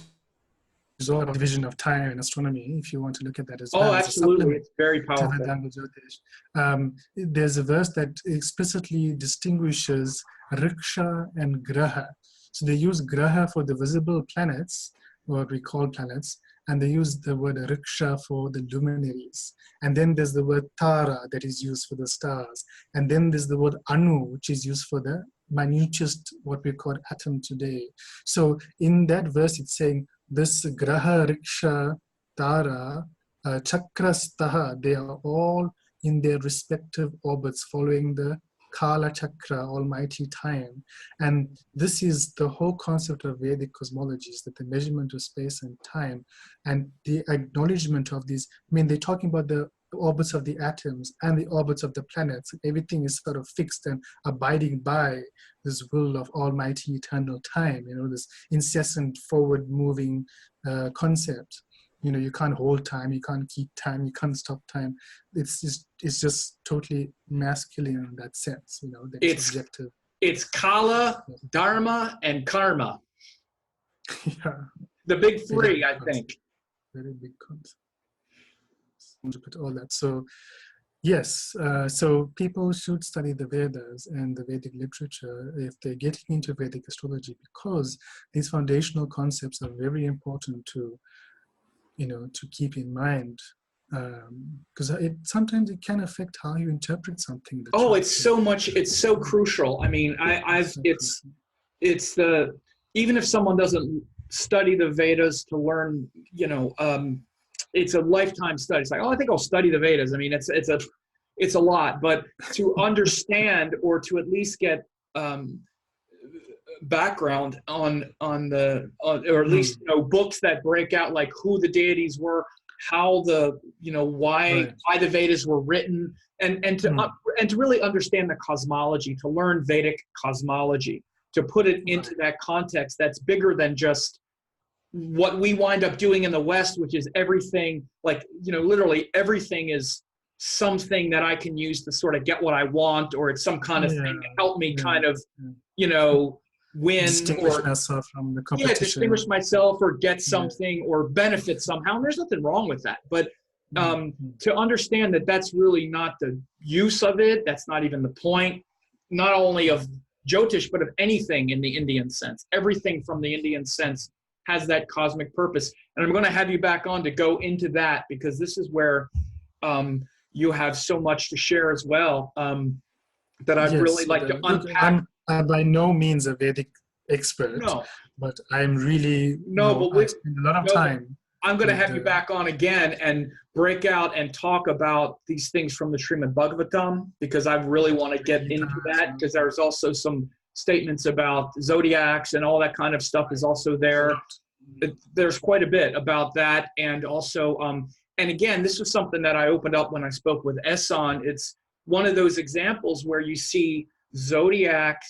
S2: is all about division of time and astronomy, if you want to look at that as well.
S1: Absolutely, it's very powerful.
S2: To Vedanga Jyotisha. There's a verse that explicitly distinguishes riksha and graha. So they use graha for the visible planets, what we call planets, and they use the word riksha for the luminaries. And then there's the word tara that is used for the stars. And then there's the word anu, which is used for the minutest, what we call atom today. So in that verse, it's saying this graha, riksha, tara, chakrastaha, they are all in their respective orbits following the Kala Chakra, almighty time. And this is the whole concept of Vedic cosmologies, that the measurement of space and time and the acknowledgement of these, they're talking about the orbits of the atoms and the orbits of the planets. Everything is sort of fixed and abiding by this will of almighty eternal time, this incessant forward moving concept. You can't hold time, you can't keep time, you can't stop time. It's just totally masculine in that sense, that it's objective.
S1: It's Kala, Dharma, and Karma.
S2: Yeah.
S1: The big three, I think.
S2: Very big concept. All that. So, yes, so people should study the Vedas and the Vedic literature if they're getting into Vedic astrology, because these foundational concepts are very important to keep in mind, because sometimes it can affect how you interpret something.
S1: It's so crucial. Even if someone doesn't study the Vedas to learn, it's a lifetime study. It's like, I think I'll study the Vedas. It's a lot, but to understand, or to at least get background or at least books that break out like who the deities were, how why the Vedas were written, and to really understand the cosmology, to learn Vedic cosmology, to put it into that context that's bigger than just what we wind up doing in the West, which is everything, like, literally everything is something that I can use to sort of get what I want, or it's some kind of thing to help me kind of, win
S2: distinguish
S1: or
S2: myself from the competition.
S1: distinguish myself or get something or benefit somehow. And there's nothing wrong with that. But to understand that that's really not the use of it, that's not even the point, not only of Jyotish, but of anything in the Indian sense. Everything from the Indian sense has that cosmic purpose. And I'm going to have you back on to go into that, because this is where you have so much to share as well, that I'd really like to unpack.
S2: I'm by no means a Vedic expert, but I'm really, I spend a lot of time.
S1: I'm going to have you back on again and break out and talk about these things from the Srimad Bhagavatam, because I really want to get into that, because there's also some statements about zodiacs and all that kind of stuff is also there. There's quite a bit about that. And also, and again, this was something that I opened up when I spoke with Ehsan. It's one of those examples where you see zodiac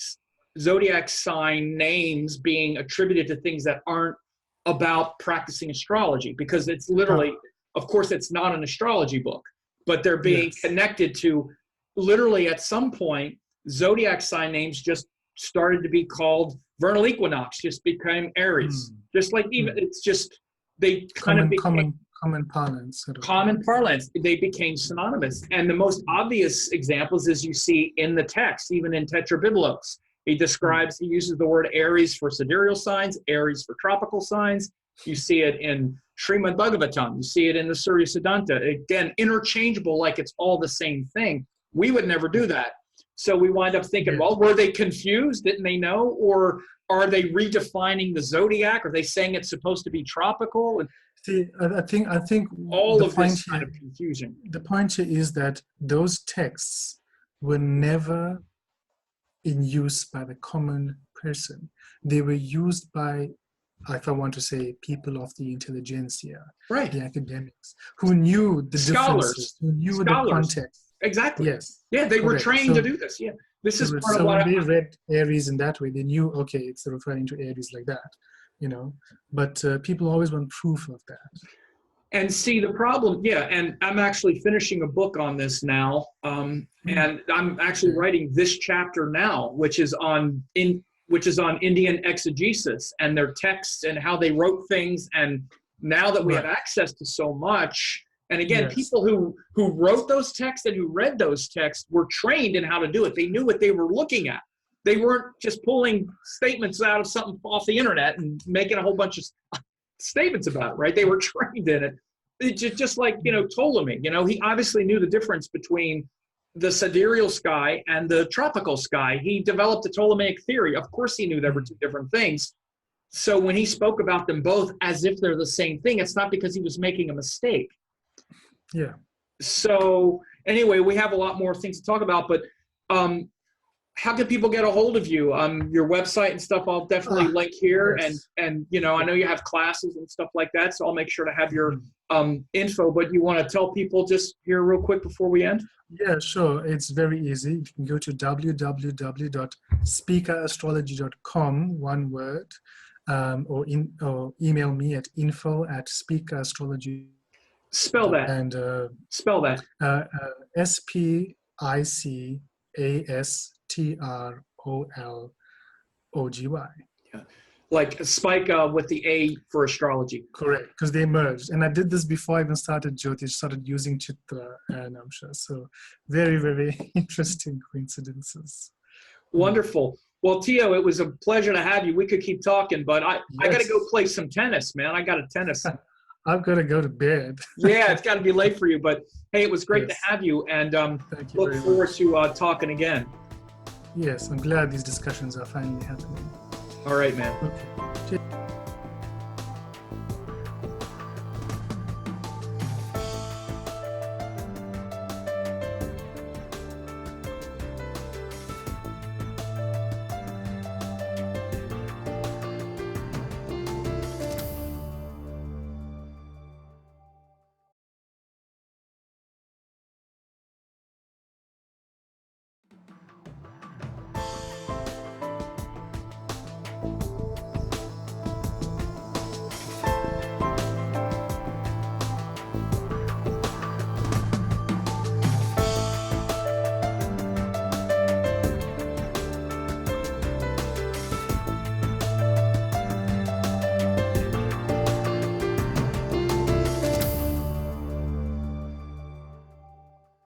S1: sign names being attributed to things that aren't about practicing astrology, because it's literally, of course, it's not an astrology book, but they're being connected to, literally at some point, zodiac sign names just started to be called vernal equinox, just became Aries. Just like even, it's just, they kind of became
S2: common parlance.
S1: Common parlance. They became synonymous. And the most obvious examples is you see in the text, even in Tetrabiblos. He describes, he uses the word Aries for sidereal signs, Aries for tropical signs. You see it in Srimad Bhagavatam. You see it in the Surya Siddhanta. Again, interchangeable, like it's all the same thing. We would never do that. So we wind up thinking, well, were they confused? Didn't they know? Or are they redefining the zodiac? Are they saying it's supposed to be tropical? And
S2: see, I think
S1: all of this kind of confusion.
S2: The point here is that those texts were never in use by the common person. They were used by, if I want to say, people of the intelligentsia, the academics, who knew the differences, who knew the context.
S1: Exactly.
S2: Yes.
S1: Yeah, they were trained to do this. Yeah, this is part of what
S2: when they read Aries in that way, they knew, okay, it's referring to Aries like that, But people always want proof of that.
S1: And see the problem, and I'm actually finishing a book on this now, and I'm actually writing this chapter now, which is on Indian exegesis and their texts and how they wrote things. And now that we have access to so much, and again, people who wrote those texts and who read those texts were trained in how to do it. They knew what they were looking at. They weren't just pulling statements out of something off the internet and making a whole bunch of statements about it, right? They were trained in it. It's just like, Ptolemy, he obviously knew the difference between the sidereal sky and the tropical sky. He developed the Ptolemaic theory. Of course he knew there were two different things. So when he spoke about them both as if they're the same thing, it's not because he was making a mistake.
S2: Yeah.
S1: So anyway, we have a lot more things to talk about, but how can people get a hold of you? Your website and stuff, I'll definitely link here.
S2: Yes.
S1: And I know you have classes and stuff like that, so I'll make sure to have your info, but you want to tell people just here real quick before we end?
S2: Yeah, sure. It's very easy. You can go to www.speakerastrology.com, one word, or email me at info@speakerastrology.
S1: Spell that.
S2: And
S1: spell that.
S2: SPICASTROLOGY.
S1: Yeah. Like Spike with the A for astrology.
S2: Correct, because they merged. And I did this before I even started Jyotish, started using Chitra and Amsha. So very, very interesting coincidences.
S1: Wonderful. Well, Theo, it was a pleasure to have you. We could keep talking, but I got to go play some tennis, man. I got a tennis.
S2: I've got to go to bed.
S1: Yeah, it's got to be late for you. But, hey, it was great to have you. And look forward to talking again.
S2: Yes, I'm glad these discussions are finally happening.
S1: All right, man.
S2: Okay.